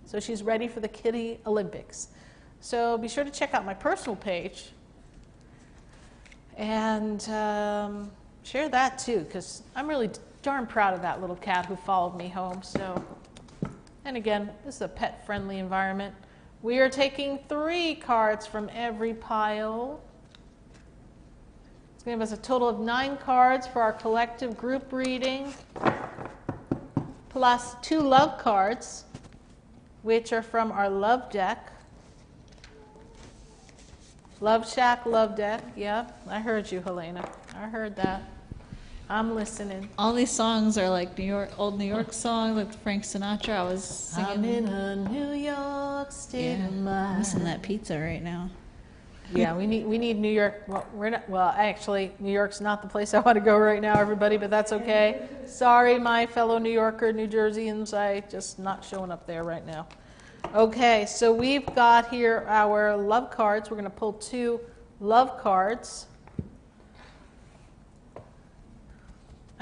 So she's ready for the Kitty Olympics. So be sure to check out my personal page and share that too, because I'm really darn proud of that little cat who followed me home. So, and again, this is a pet-friendly environment. We are taking 3 cards from every pile. It's going to give us a total of 9 cards for our collective group reading, plus 2 love cards, which are from our love deck. Love Shack, love deck. Yeah, I heard you, Helena. I heard that. I'm listening. All these songs are like old New York songs, like Frank Sinatra. I was singing. I'm in a New York state of mind. I'm missing that pizza right now. Yeah, we need New York. Well, we're not. Well, actually, New York's not the place I want to go right now, everybody. But that's okay. Sorry, my fellow New Yorker, New Jerseyans. I just not showing up there right now. Okay, so we've got here our love cards. We're going to pull 2 love cards.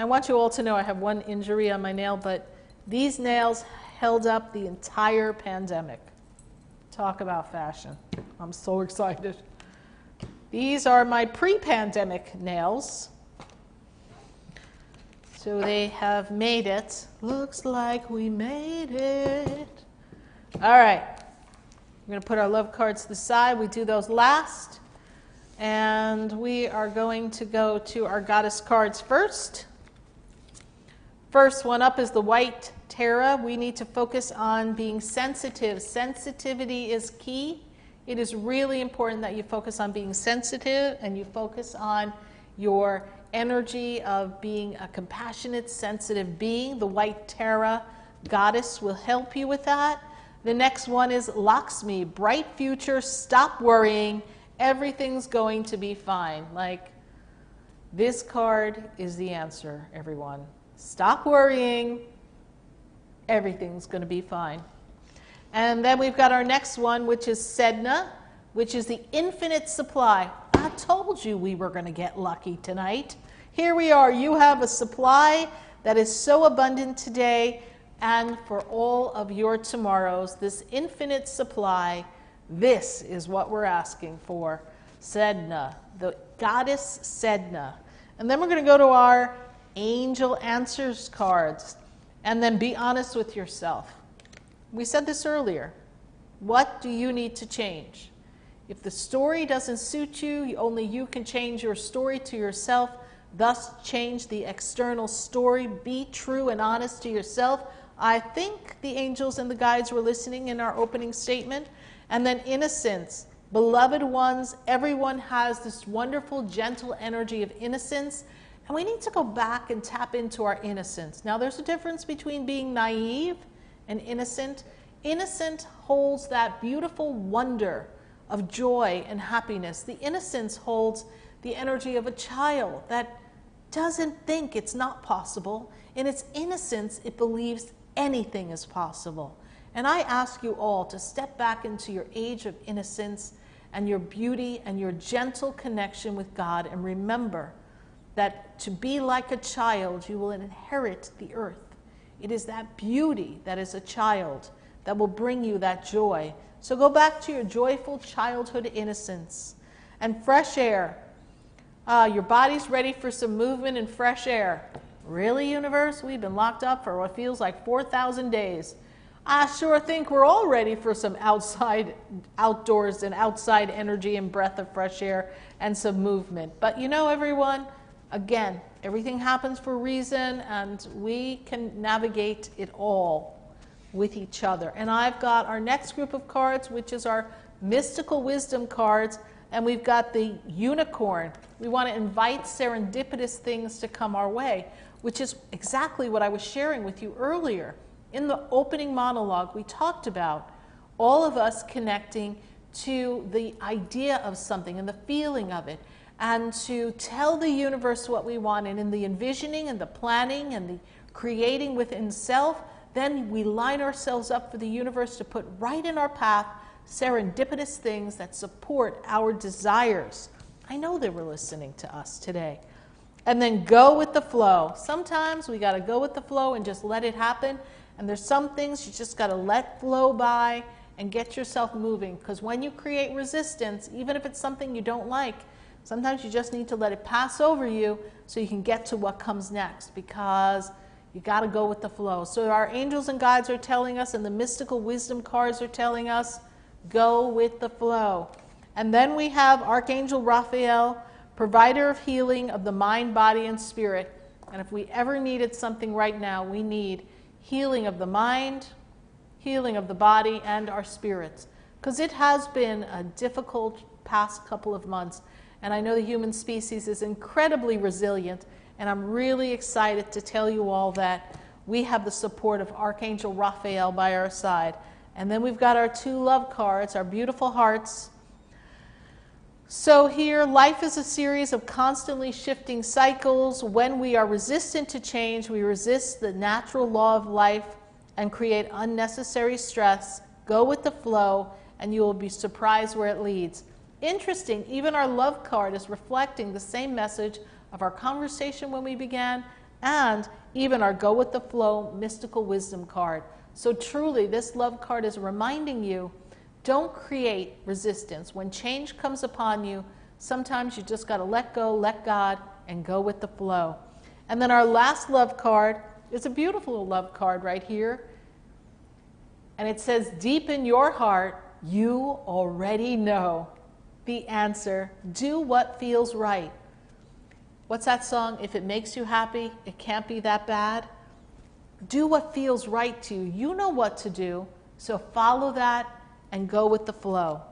I want you all to know I have one injury on my nail, but these nails held up the entire pandemic. Talk about fashion. I'm so excited. These are my pre-pandemic nails. So they have made it. Looks like we made it. All right. We're going to put our love cards to the side. We do those last. And we are going to go to our goddess cards first. First one up is the white Terra, we need to focus on being sensitive. Sensitivity is key. It is really important that you focus on being sensitive and you focus on your energy of being a compassionate, sensitive being. The white Terra goddess will help you with that. The next one is Lakshmi, bright future, stop worrying, everything's going to be fine. Like, this card is the answer, everyone. Stop worrying, everything's going to be fine. And then we've got our next one, which is Sedna, which is the infinite supply. I told you we were going to get lucky tonight. Here we are. You have a supply that is so abundant today and for all of your tomorrows. This infinite supply, this is what we're asking for. Sedna, the goddess Sedna. And then we're going to go to our angel answers cards. And then be honest with yourself. We said this earlier. What do you need to change? If the story doesn't suit you, only you can change your story to yourself, thus change the external story. Be true and honest to yourself. I think the angels and the guides were listening in our opening statement. And then innocence. Beloved ones, everyone has this wonderful, gentle energy of innocence. And we need to go back and tap into our innocence. Now, there's a difference between being naive and innocent. Innocent holds that beautiful wonder of joy and happiness. The innocence holds the energy of a child that doesn't think it's not possible. In its innocence, it believes anything is possible. And I ask you all to step back into your age of innocence and your beauty and your gentle connection with God, and remember that to be like a child, you will inherit the earth. It is that beauty that is a child that will bring you that joy. So go back to your joyful childhood innocence. And fresh air. Your body's ready for some movement and fresh air. Really, universe? We've been locked up for what feels like 4,000 days. I sure think we're all ready for some outdoors and outside energy and breath of fresh air and some movement. But you know, everyone, again, everything happens for a reason, and we can navigate it all with each other. And I've got our next group of cards, which is our mystical wisdom cards, and we've got the unicorn. We want to invite serendipitous things to come our way, which is exactly what I was sharing with you earlier. In the opening monologue, we talked about all of us connecting to the idea of something and the feeling of it, and to tell the universe what we want. And in the envisioning and the planning and the creating within self, then we line ourselves up for the universe to put right in our path serendipitous things that support our desires. I know they were listening to us today. And then go with the flow. Sometimes we got to go with the flow and just let it happen. And there's some things you just got to let flow by and get yourself moving. Because when you create resistance, even if it's something you don't like, sometimes you just need to let it pass over you so you can get to what comes next, because you got to go with the flow. So our angels and guides are telling us, and the mystical wisdom cards are telling us, go with the flow. And then we have Archangel Raphael, provider of healing of the mind, body, and spirit. And if we ever needed something right now, we need healing of the mind, healing of the body, and our spirits. Because it has been a difficult past couple of months. And I know the human species is incredibly resilient. And I'm really excited to tell you all that we have the support of Archangel Raphael by our side. And then we've got our two love cards, our beautiful hearts. So here, life is a series of constantly shifting cycles. When we are resistant to change, we resist the natural law of life and create unnecessary stress. Go with the flow, and you will be surprised where it leads. Interesting, even our love card is reflecting the same message of our conversation when we began, and even our go with the flow mystical wisdom card. So truly, this love card is reminding you, don't create resistance. When change comes upon you, sometimes you just got to let go, let God, and go with the flow. And then our last love card is a beautiful love card right here. And it says, deep in your heart, you already know the answer. Do what feels right. What's that song? If it makes you happy, it can't be that bad. do what feels right to you. You know what to do, so follow that and go with the flow.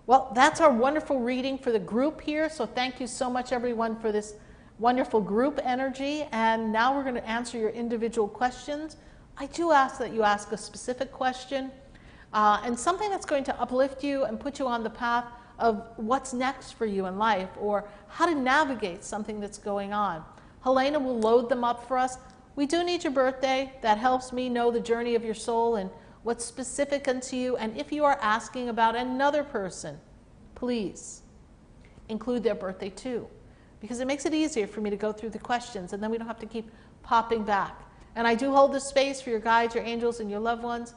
Well, that's our wonderful reading for the group here, so thank you so much, everyone, for this wonderful group energy. And now we're going to answer your individual questions. I do ask that you ask a specific question and something that's going to uplift you and put you on the path of what's next for you in life, or how to navigate something that's going on. Helena will load them up for us. We do need your birthday. That helps me know the journey of your soul and what's specific unto you. And if you are asking about another person, please include their birthday too, because it makes it easier for me to go through the questions, and then we don't have to keep popping back. And I do hold the space for your guides, your angels, and your loved ones.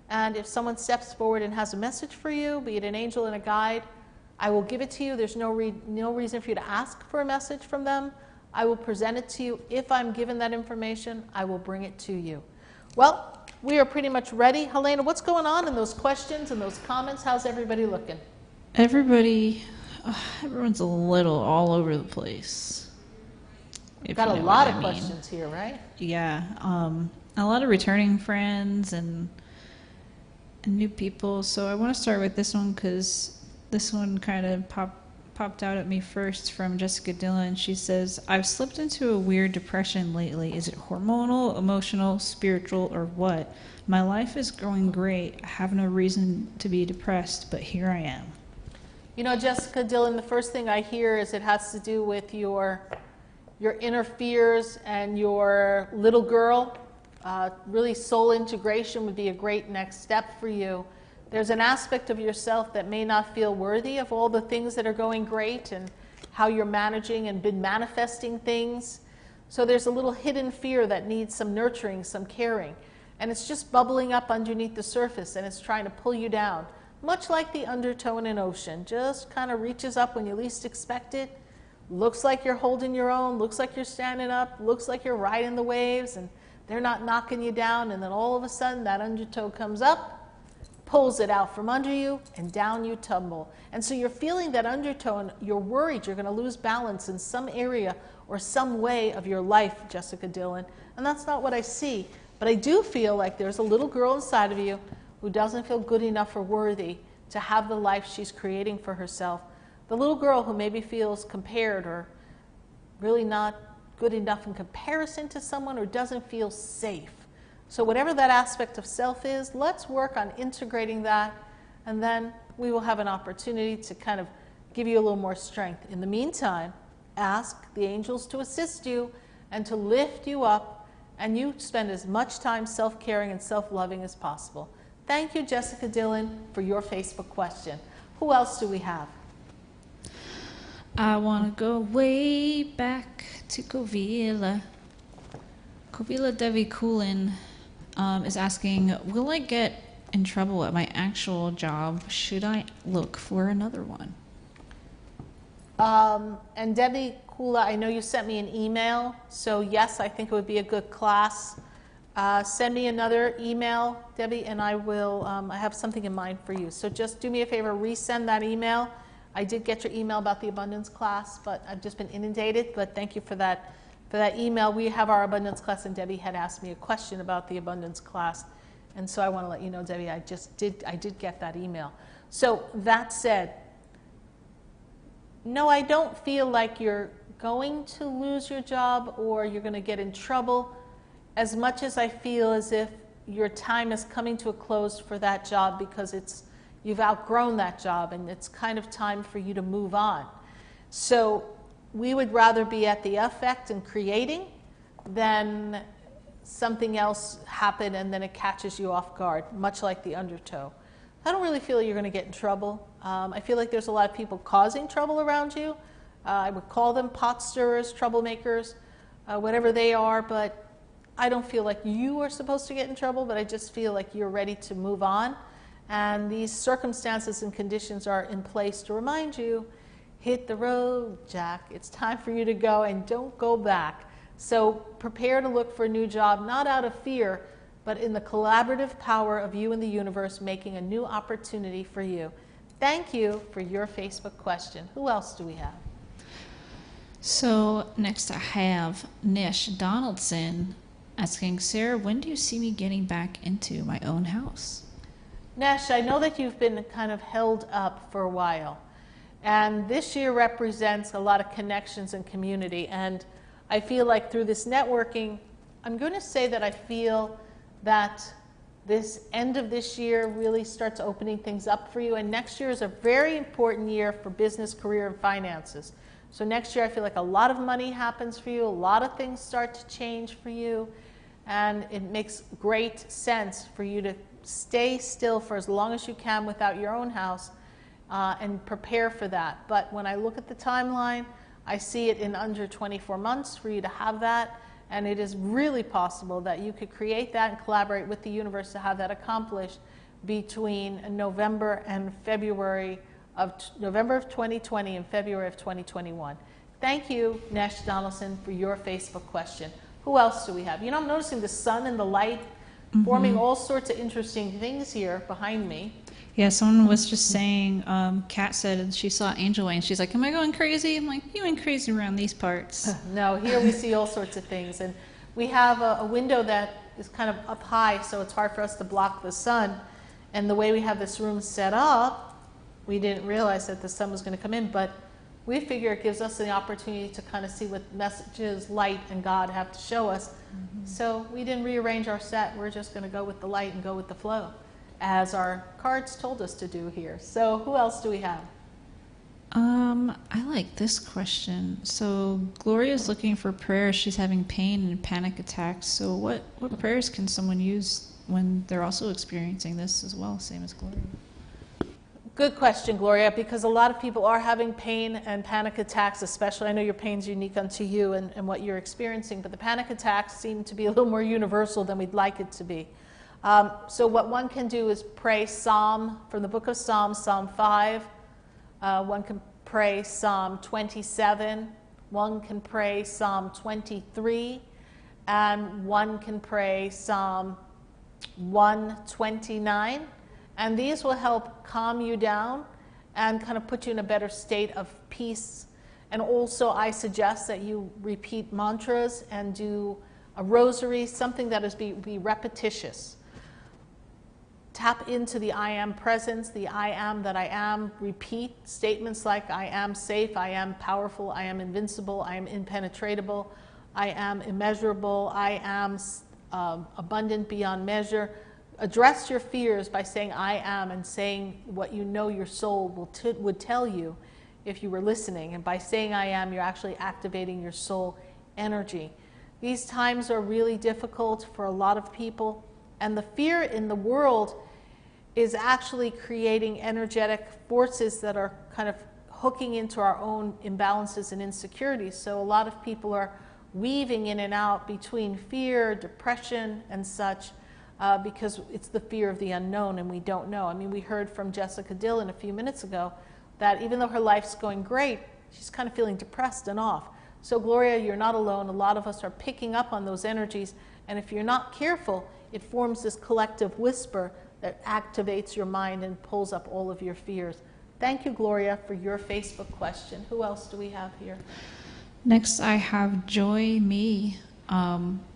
And if someone steps forward and has a message for you, be it an angel and a guide, I will give it to you. There's no reason for you to ask for a message from them. I will present it to you. If I'm given that information, I will bring it to you. Well, we are pretty much ready. Helena, what's going on in those questions and those comments? How's everybody looking? Everyone's a little all over the place. Got a lot of questions here, right? Yeah, a lot of returning friends and new people. So I want to start with this one because this one kind of popped out at me first, from Jessica Dillon. She says, I've slipped into a weird depression lately. Is it hormonal, emotional, spiritual, or what? My life is going great. I have no reason to be depressed, but here I am. You know, Jessica Dillon, the first thing I hear is it has to do with your inner fears and your little girl. Really, soul integration would be a great next step for you. There's an aspect of yourself that may not feel worthy of all the things that are going great and how you're managing and been manifesting things. So there's a little hidden fear that needs some nurturing, some caring. And it's just bubbling up underneath the surface, and it's trying to pull you down. Much like the undertow in an ocean, just kind of reaches up when you least expect it. Looks like you're holding your own, looks like you're standing up, looks like you're riding the waves, and they're not knocking you down. And then all of a sudden that undertow comes up, pulls it out from under you, and down you tumble. And so you're feeling that undertow, and you're worried you're going to lose balance in some area or some way of your life, Jessica Dillon. And that's not what I see. But I do feel like there's a little girl inside of you who doesn't feel good enough or worthy to have the life she's creating for herself. The little girl who maybe feels compared or really not good enough in comparison to someone, or doesn't feel safe. So whatever that aspect of self is, let's work on integrating that, and then we will have an opportunity to kind of give you a little more strength. In the meantime, ask the angels to assist you and to lift you up, and you spend as much time self-caring and self-loving as possible. Thank you, Jessica Dillon, for your Facebook question. Who else do we have? I want to go way back to Kovila. Kovila Devi Kulin is asking, will I get in trouble at my actual job? Should I look for another one? And Debbie Kula, I know you sent me an email, so yes, I think it would be a good class. Send me another email, Debbie, and I will, I have something in mind for you. So just do me a favor, resend that email. I did get your email about the abundance class, but I've just been inundated, but thank you for that email. We have our abundance class, and Debbie had asked me a question about the abundance class. And so I want to let you know, Debbie, I did get that email. So that said, no, I don't feel like you're going to lose your job or you're going to get in trouble, as much as I feel as if your time is coming to a close for that job, because you've outgrown that job and it's kind of time for you to move on. So we would rather be at the effect and creating than something else happen and then it catches you off guard, much like the undertow. I don't really feel you're going to get in trouble. I feel like there's a lot of people causing trouble around you. I would call them pot stirrers, troublemakers, whatever they are, but I don't feel like you are supposed to get in trouble, but I just feel like you're ready to move on. And these circumstances and conditions are in place to remind you, hit the road, Jack. It's time for you to go, and don't go back. So prepare to look for a new job, not out of fear, but in the collaborative power of you and the universe making a new opportunity for you. Thank you for your Facebook question. Who else do we have? So next I have Nish Donaldson asking, Sarah, when do you see me getting back into my own house? Nesh, I know that you've been kind of held up for a while. And this year represents a lot of connections and community. And I feel like through this networking, I'm going to say that I feel that this end of this year really starts opening things up for you. And next year is a very important year for business, career, and finances. So next year I feel like a lot of money happens for you. A lot of things start to change for you. And it makes great sense for you to stay still for as long as you can without your own house and prepare for that. But when I look at the timeline, I see it in under 24 months for you to have that. And it is really possible that you could create that and collaborate with the universe to have that accomplished between November and February of November of 2020 and February of 2021. Thank you, Nesh Donaldson, for your Facebook question. Who else do we have? You know, I'm noticing the sun and the light forming all sorts of interesting things here behind me. Yeah, someone was just saying, Kat said she saw Angel Way, and she's like, am I going crazy? I'm like, you went crazy around these parts. No, here we see all sorts of things. And we have a window that is kind of up high, so it's hard for us to block the sun. And the way we have this room set up, we didn't realize that the sun was going to come in, but we figure it gives us the opportunity to kind of see what messages light and God have to show us. So we didn't rearrange our set. We're just going to go with the light and go with the flow, as our cards told us to do here. So who else do we have? I like this question. So Gloria's looking for prayers. She's having pain and panic attacks. So what prayers can someone use when they're also experiencing this as well, same as Gloria? Good question, Gloria, because a lot of people are having pain and panic attacks, especially. I know your pain's unique unto you and what you're experiencing, but the panic attacks seem to be a little more universal than we'd like it to be. So what one can do is pray Psalm, from the book of Psalms, Psalm 5. One can pray Psalm 27. One can pray Psalm 23. And one can pray Psalm 129. And these will help calm you down and kind of put you in a better state of peace. And also I suggest that you repeat mantras and do a rosary, something that is be repetitious. Tap into the I am presence, the I am that I am. Repeat statements like I am safe, I am powerful, I am invincible, I am impenetrable, I am immeasurable, I am abundant beyond measure. Address your fears by saying I am and saying what you know your soul would tell you if you were listening. And by saying I am, you're actually activating your soul energy. These times are really difficult for a lot of people. And the fear in the world is actually creating energetic forces that are kind of hooking into our own imbalances and insecurities. So a lot of people are weaving in and out between fear, depression, and such. Because it's the fear of the unknown and we don't know. I mean, we heard from Jessica Dillon a few minutes ago that even though her life's going great, she's kind of feeling depressed and off. So Gloria, you're not alone. A lot of us are picking up on those energies, and if you're not careful, it forms this collective whisper that activates your mind and pulls up all of your fears. Thank you, Gloria, for your Facebook question. Who else do we have here? Next, I have Joy Me.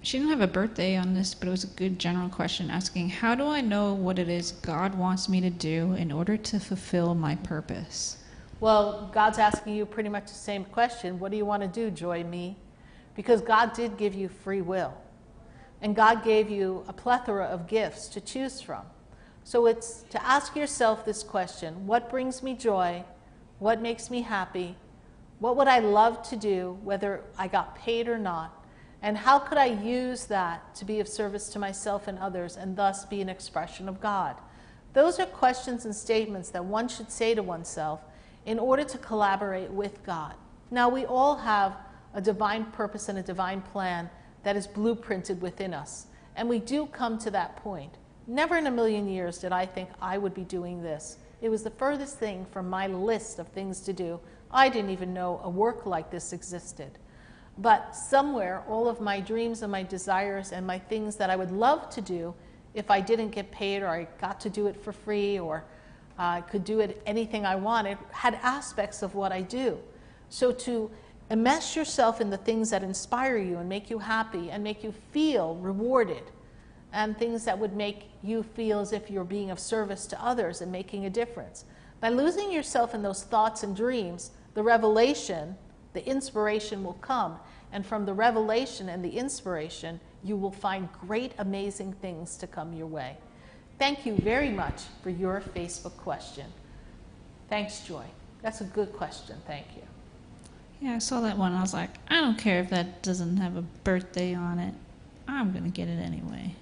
She didn't have a birthday on this, but it was a good general question asking, how do I know what it is God wants me to do in order to fulfill my purpose? Well, God's asking you pretty much the same question. What do you want to do, Joy Me? Because God did give you free will. And God gave you a plethora of gifts to choose from. So it's to ask yourself this question: what brings me joy? What makes me happy? What would I love to do, whether I got paid or not? And how could I use that to be of service to myself and others and thus be an expression of God? Those are questions and statements that one should say to oneself in order to collaborate with God. Now, we all have a divine purpose and a divine plan that is blueprinted within us. And we do come to that point. Never in a million years did I think I would be doing this. It was the furthest thing from my list of things to do. I didn't even know a work like this existed. But somewhere, all of my dreams and my desires and my things that I would love to do if I didn't get paid or I got to do it for free or I could do it anything I wanted, had aspects of what I do. So to Immerse yourself in the things that inspire you and make you happy and make you feel rewarded, and things that would make you feel as if you're being of service to others and making a difference. By losing yourself in those thoughts and dreams, the revelation, the inspiration will come. And from the revelation and the inspiration, you will find great, amazing things to come your way. Thank you very much for your Facebook question. Thanks, Joy. That's a good question. Thank you. Yeah, I saw that one. I was like, I don't care if that doesn't have a birthday on it. I'm going to get it anyway.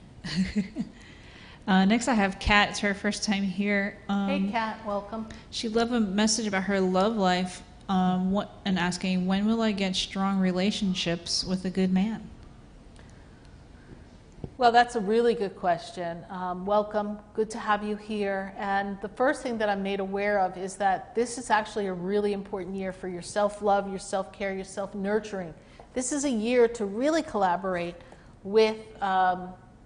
Next I have Kat. It's her first time here. Hey, Kat. Welcome. She left a message about her love life and asking, when will I get strong relationships with a good man? Well, that's a really good question. Welcome. Good to have you here. And the first thing that I'm made aware of is that this is actually a really important year for your self-love, your self-care, your self-nurturing. This is a year to really collaborate with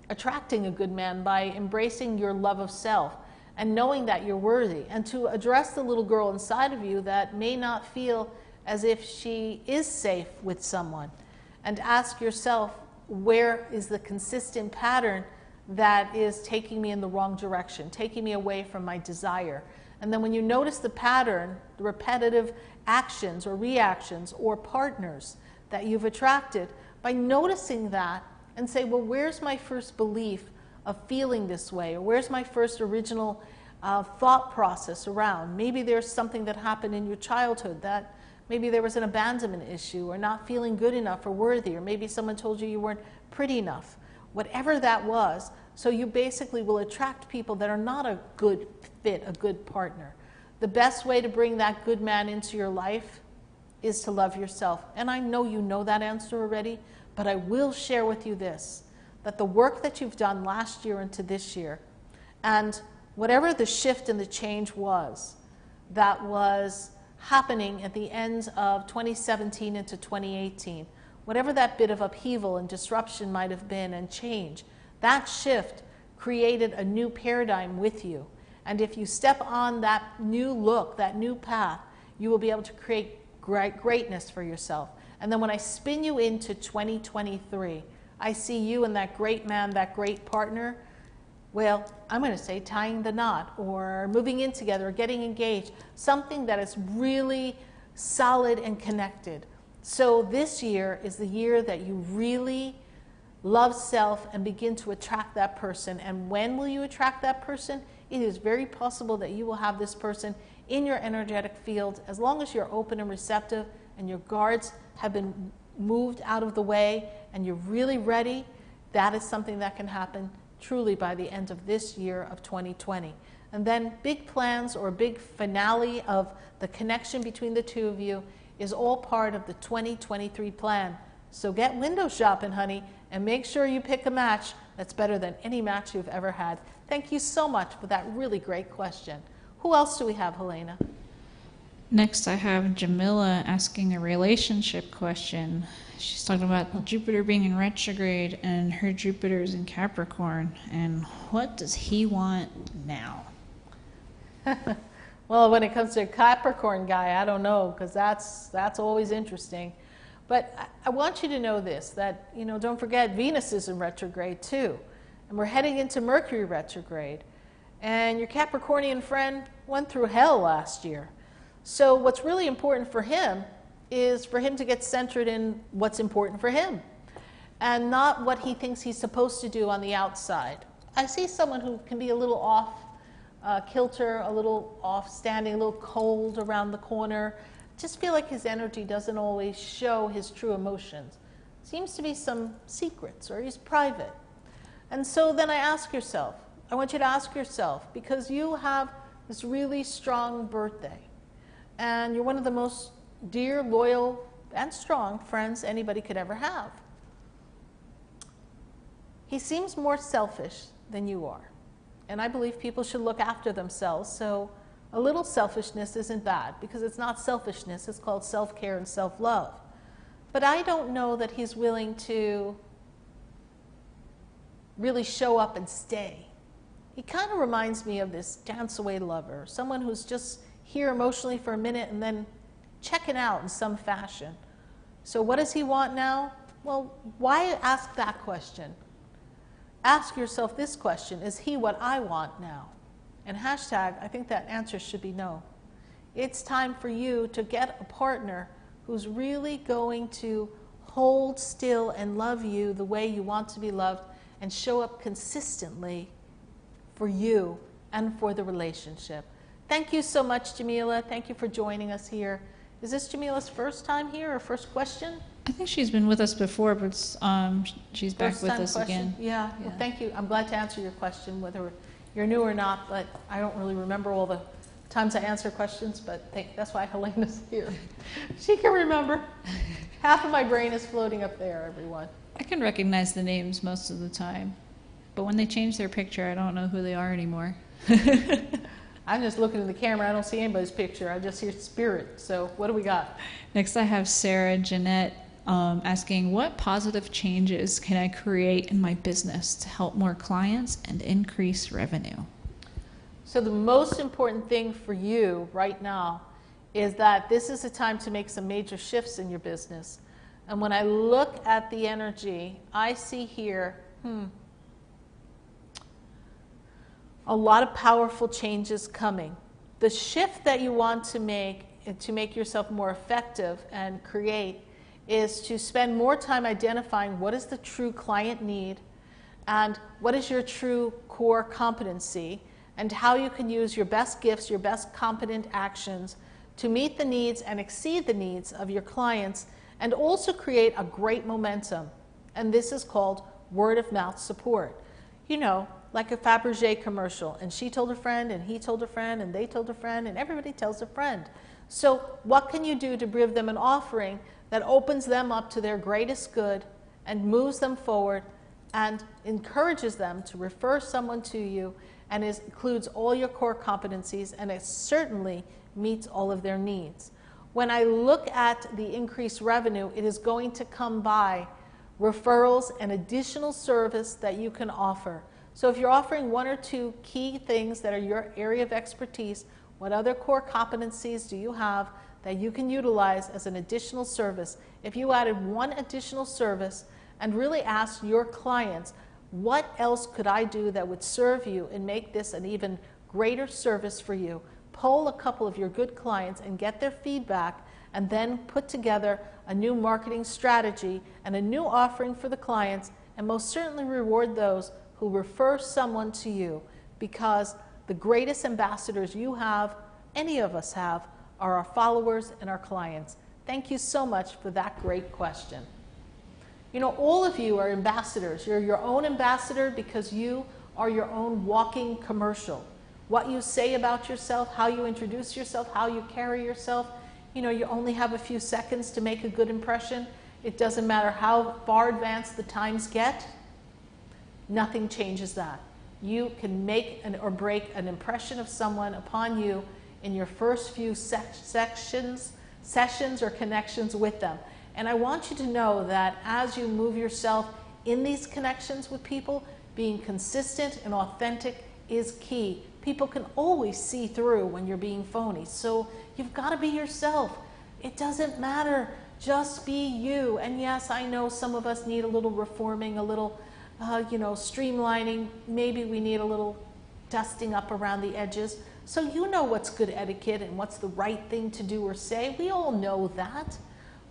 attracting a good man by embracing your love of self and knowing that you're worthy, and to address the little girl inside of you that may not feel as if she is safe with someone, and ask yourself, where is the consistent pattern that is taking me in the wrong direction, taking me away from my desire? And then when you notice the pattern, the repetitive actions or reactions or partners that you've attracted, by noticing that and say, well, where's my first belief of feeling this way? Or where's my first original thought process around? Maybe there's something that happened in your childhood, that maybe there was an abandonment issue, or not feeling good enough or worthy, or maybe someone told you you weren't pretty enough. Whatever that was, so you basically will attract people that are not a good fit, a good partner. The best way to bring that good man into your life is to love yourself. And I know you know that answer already, but I will share with you this, that the work that you've done last year into this year, and whatever the shift and the change was that was happening at the end of 2017 into 2018, whatever that bit of upheaval and disruption might have been and change, that shift created a new paradigm with you. And if you step on that new look, that new path, you will be able to create greatness for yourself. And then when I spin you into 2023, I see you and that great man, that great partner, well, I'm going to say tying the knot, or moving in together, or getting engaged, something that is really solid and connected. So this year is the year that you really love self and begin to attract that person. And when will you attract that person? It is very possible that you will have this person in your energetic field, as long as you're open and receptive and your guards have been moved out of the way and you're really ready. That is something that can happen truly by the end of this year of 2020. And then big plans or big finale of the connection between the two of you is all part of the 2023 plan. So get window shopping, honey, and make sure you pick a match that's better than any match you've ever had. Thank you so much for that really great question. Who else do we have, Helena? Next, I have Jamila asking a relationship question. She's talking about Jupiter being in retrograde and her Jupiter is in Capricorn. And what does he want now? Well, when it comes to a Capricorn guy, I don't know, because that's always interesting. But I want you to know this, that, you know, don't forget Venus is in retrograde too. And we're heading into Mercury retrograde. And your Capricornian friend went through hell last year. So what's really important for him is for him to get centered in what's important for him and not what he thinks he's supposed to do on the outside. I see someone who can be a little off kilter, a little off standing, a little cold around the corner. Just feel like his energy doesn't always show his true emotions. Seems to be some secrets, or he's private. And so then I want you to ask yourself, because you have this really strong birthday, and you're one of the most dear, loyal, and strong friends anybody could ever have. He seems more selfish than you are. And I believe people should look after themselves, so a little selfishness isn't bad, because it's not selfishness, it's called self-care and self-love. But I don't know that he's willing to really show up and stay. He kind of reminds me of this dance-away lover, someone who's just here emotionally for a minute and then checking out in some fashion. So what does he want now? Well, why ask that question? Ask yourself this question: is he what I want now? And hashtag, I think that answer should be no. It's time for you to get a partner who's really going to hold still and love you the way you want to be loved and show up consistently for you and for the relationship. Thank you so much, Jamila. Thank you for joining us here. Is this Jamila's first time here or first question? I think she's been with us before, but she's back with us question? again. Yeah. Well, thank you. I'm glad to answer your question, whether you're new or not, but I don't really remember all the times I answer questions, but that's why Helena's here. She can remember. Half of my brain is floating up there, everyone. I can recognize the names most of the time, but when they change their picture, I don't know who they are anymore. I'm just looking at the camera. I don't see anybody's picture. I just hear spirit. So what do we got? Next, I have Sarah Jeanette asking, what positive changes can I create in my business to help more clients and increase revenue? So the most important thing for you right now is that this is a time to make some major shifts in your business. And when I look at the energy, I see here, a lot of powerful changes coming. The shift that you want to make yourself more effective and create is to spend more time identifying what is the true client need and what is your true core competency and how you can use your best gifts, your best competent actions to meet the needs and exceed the needs of your clients and also create a great momentum. And this is called word of mouth support. You know, like a Fabergé commercial, and she told a friend, and he told a friend, and they told a friend, and everybody tells a friend. So what can you do to give them an offering that opens them up to their greatest good and moves them forward and encourages them to refer someone to you and includes all your core competencies, and it certainly meets all of their needs. When I look at the increased revenue, it is going to come by referrals and additional service that you can offer. So if you're offering one or two key things that are your area of expertise, what other core competencies do you have that you can utilize as an additional service? If you added one additional service and really asked your clients, what else could I do that would serve you and make this an even greater service for you? Poll a couple of your good clients and get their feedback, and then put together a new marketing strategy and a new offering for the clients, and most certainly reward those who refer someone to you, because the greatest ambassadors you have, any of us have, are our followers and our clients. Thank you so much for that great question. You know, all of you are ambassadors. You're your own ambassador because you are your own walking commercial. What you say about yourself, how you introduce yourself, how you carry yourself, you know, you only have a few seconds to make a good impression. It doesn't matter how far advanced the times get. Nothing changes that. You can make or break an impression of someone upon you in your first few sessions or connections with them. And I want you to know that as you move yourself in these connections with people, being consistent and authentic is key. People can always see through when you're being phony. So you've got to be yourself. It doesn't matter. Just be you. And yes, I know some of us need a little reforming, a little streamlining. Maybe we need a little dusting up around the edges. So you know what's good etiquette and what's the right thing to do or say. We all know that.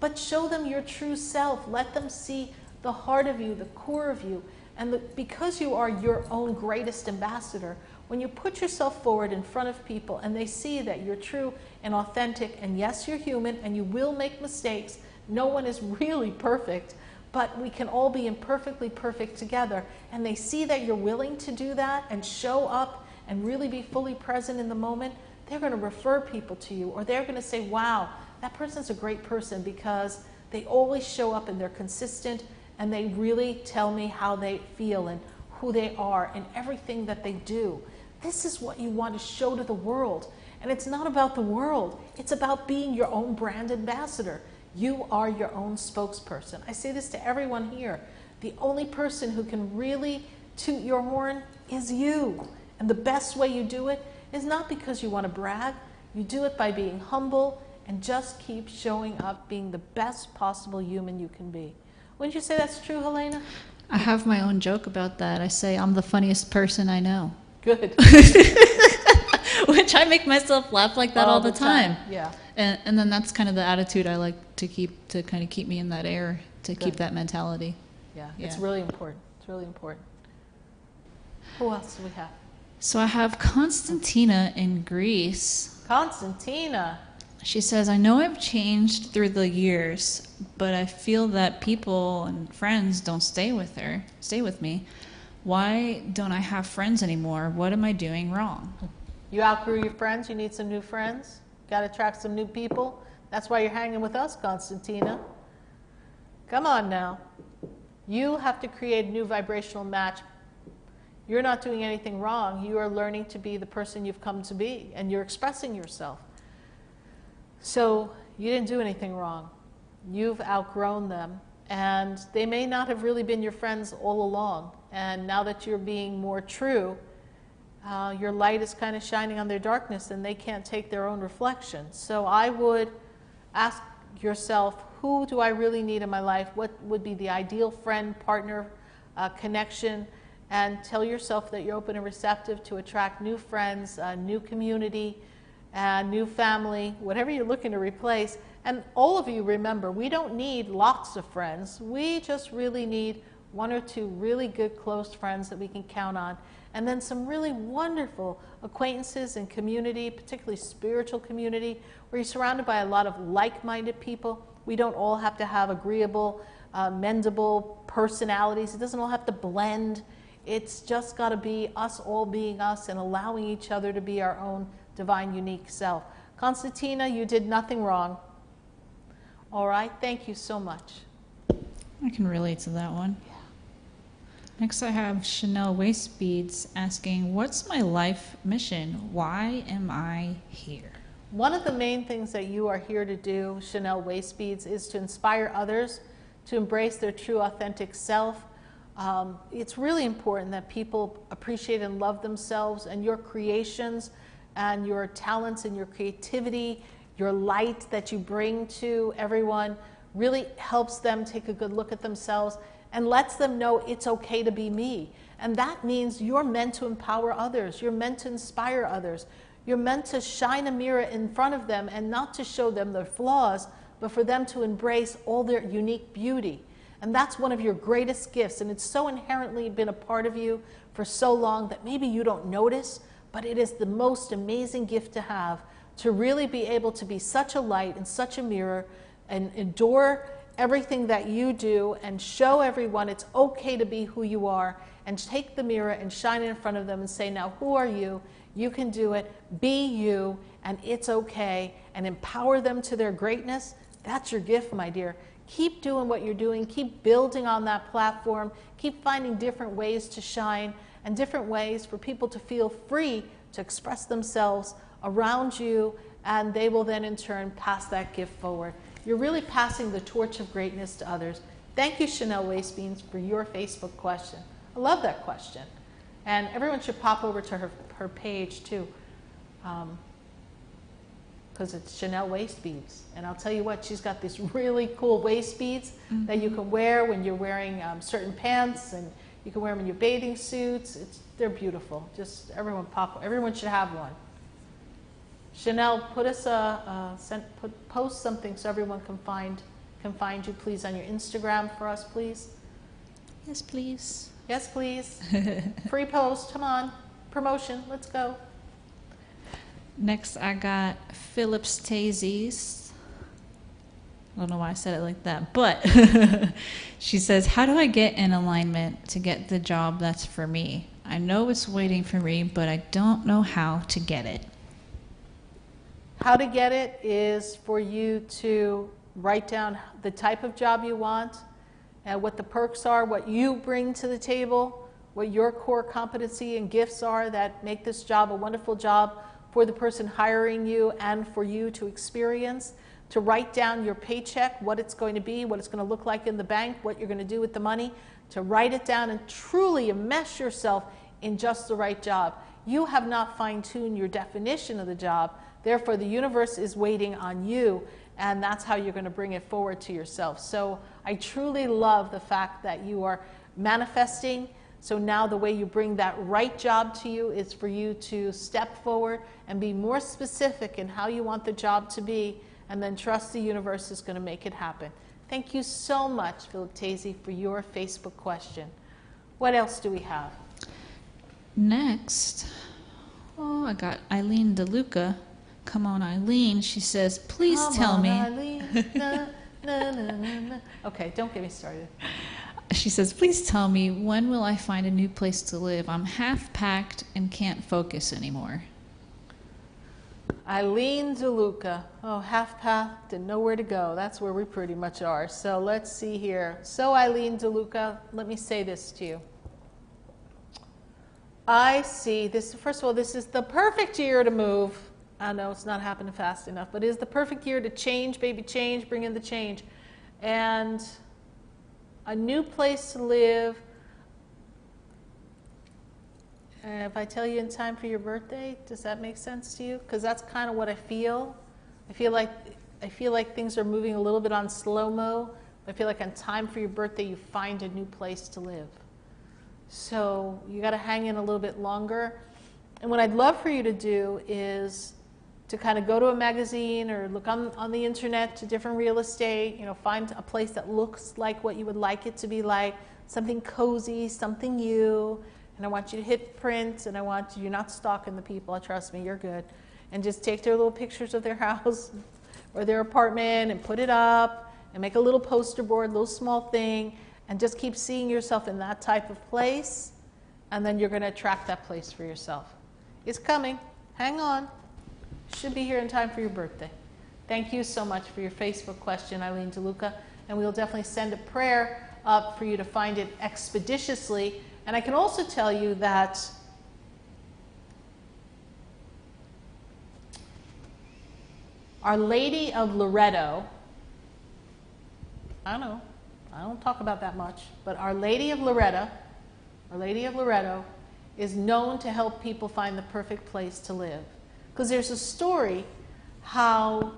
But show them your true self. Let them see the heart of you, the core of you. And because you are your own greatest ambassador, when you put yourself forward in front of people and they see that you're true and authentic, and yes, you're human and you will make mistakes. No one is really perfect, but we can all be imperfectly perfect together. And they see that you're willing to do that and show up and really be fully present in the moment. They're going to refer people to you, or they're going to say, wow, that person's a great person because they always show up and they're consistent and they really tell me how they feel and who they are and everything that they do. This is what you want to show to the world. And it's not about the world. It's about being your own brand ambassador. You are your own spokesperson. I say this to everyone here. The only person who can really toot your horn is you. And the best way you do it is not because you want to brag. You do it by being humble and just keep showing up being the best possible human you can be. Wouldn't you say that's true, Helena? I have my own joke about that. I say I'm the funniest person I know. Good. Which I make myself laugh like that all the time. Yeah. And then that's kind of the attitude I like to keep, to kind of keep me in that air, to keep Good. that mentality. Yeah, it's really important. It's really important. Who else do we have? So I have Constantina in Greece. Constantina. She says, I know I've changed through the years, but I feel that people and friends don't stay with me. Why don't I have friends anymore? What am I doing wrong? You outgrew your friends. You need some new friends. Got to attract some new people. That's why you're hanging with us, Constantina. Come on now. You have to create a new vibrational match. You're not doing anything wrong. You are learning to be the person you've come to be, and you're expressing yourself. So you didn't do anything wrong. You've outgrown them, and they may not have really been your friends all along. And now that you're being more true, your light is kind of shining on their darkness, and they can't take their own reflection. So I would ask yourself, who do I really need in my life? What would be the ideal friend, partner, connection? And tell yourself that you're open and receptive to attract new friends, new community, new family, whatever you're looking to replace. And all of you remember, we don't need lots of friends. We just really need one or two really good close friends that we can count on. And then some really wonderful acquaintances and community, particularly spiritual community, where you're surrounded by a lot of like-minded people. We don't all have to have agreeable, mendable personalities. It doesn't all have to blend. It's just got to be us all being us and allowing each other to be our own divine, unique self. Constantina, you did nothing wrong. All right, thank you so much. I can relate to that one. Yeah. Next I have Chanel Waist Beads asking, what's my life mission? Why am I here? One of the main things that you are here to do, Chanel Waist Beads, is to inspire others to embrace their true, authentic self. It's really important that people appreciate and love themselves, and your creations and your talents and your creativity, your light that you bring to everyone really helps them take a good look at themselves and lets them know it's okay to be me. And that means you're meant to empower others. You're meant to inspire others. You're meant to shine a mirror in front of them and not to show them their flaws, but for them to embrace all their unique beauty. And that's one of your greatest gifts, and it's so inherently been a part of you for so long that maybe you don't notice, but it is the most amazing gift to have, to really be able to be such a light and such a mirror and adore everything that you do and show everyone it's okay to be who you are, and take the mirror and shine it in front of them and say, now who are you? You can do it. Be you, and it's okay, and empower them to their greatness. That's your gift, my dear. Keep doing what you're doing. Keep building on that platform. Keep finding different ways to shine and different ways for people to feel free to express themselves around you, and they will then in turn pass that gift forward. You're really passing the torch of greatness to others. Thank you, Chanel Waistbeans, for your Facebook question. I love that question. And everyone should pop over to her page too, because it's Chanel Waist Beads. And I'll tell you what, she's got these really cool waist beads that you can wear when you're wearing certain pants, and you can wear them in your bathing suits. They're beautiful. Just everyone should have one. Chanel, put us post something so everyone can find you, please, on your Instagram for us, please. Yes, please. Yes, please. Free post. Come on. Promotion. Let's go. Next, I got Phillips Tazies. I don't know why I said it like that, but she says, how do I get in alignment to get the job that's for me? I know it's waiting for me, but I don't know how to get it. How to get it is for you to write down the type of job you want, and what the perks are, what you bring to the table, what your core competency and gifts are that make this job a wonderful job for the person hiring you and for you to experience. To write down your paycheck, what it's going to be, what it's going to look like in the bank, what you're going to do with the money, to write it down and truly enmesh yourself in just the right job. You have not fine-tuned your definition of the job Therefore, the universe is waiting on you, and that's how you're going to bring it forward to yourself. So I truly love the fact that you are manifesting. So now the way you bring that right job to you is for you to step forward and be more specific in how you want the job to be, and then trust the universe is going to make it happen. Thank you so much, Philiptesi, for your Facebook question. What else do we have? Next, I got Eileen DeLuca. Come on, Eileen. She says, please tell me. Eileen. Na, na, na, na, na. Okay, don't get me started. She says, please tell me, when will I find a new place to live? I'm half packed and can't focus anymore. Eileen DeLuca. Oh, half-packed and nowhere to go. That's where we pretty much are. So let's see here. So Eileen DeLuca, let me say this to you. I see this. First of all, this is the perfect year to move. I know it's not happening fast enough, but it is the perfect year to change, baby, change, bring in the change. And a new place to live. If I tell you in time for your birthday, does that make sense to you? Because that's kind of what I feel. I feel like things are moving a little bit on slow-mo. I feel like on time for your birthday, you find a new place to live. So you got to hang in a little bit longer. And what I'd love for you to do is to kind of go to a magazine or look on the internet to different real estate, find a place that looks like what you would like it to be like, something cozy, something new. And I want you to hit print, and I want you're not stalking the people, trust me, you're good. And just take their little pictures of their house or their apartment and put it up and make a little poster board, little small thing, and just keep seeing yourself in that type of place, and then you're going to attract that place for yourself. It's coming. Hang on. Should be here in time for your birthday. Thank you so much for your Facebook question, Eileen DeLuca, and we'll definitely send a prayer up for you to find it expeditiously. And I can also tell you that Our Lady of Loretto, I don't talk about that much, but Our Lady of Loretto is known to help people find the perfect place to live. Because there's a story how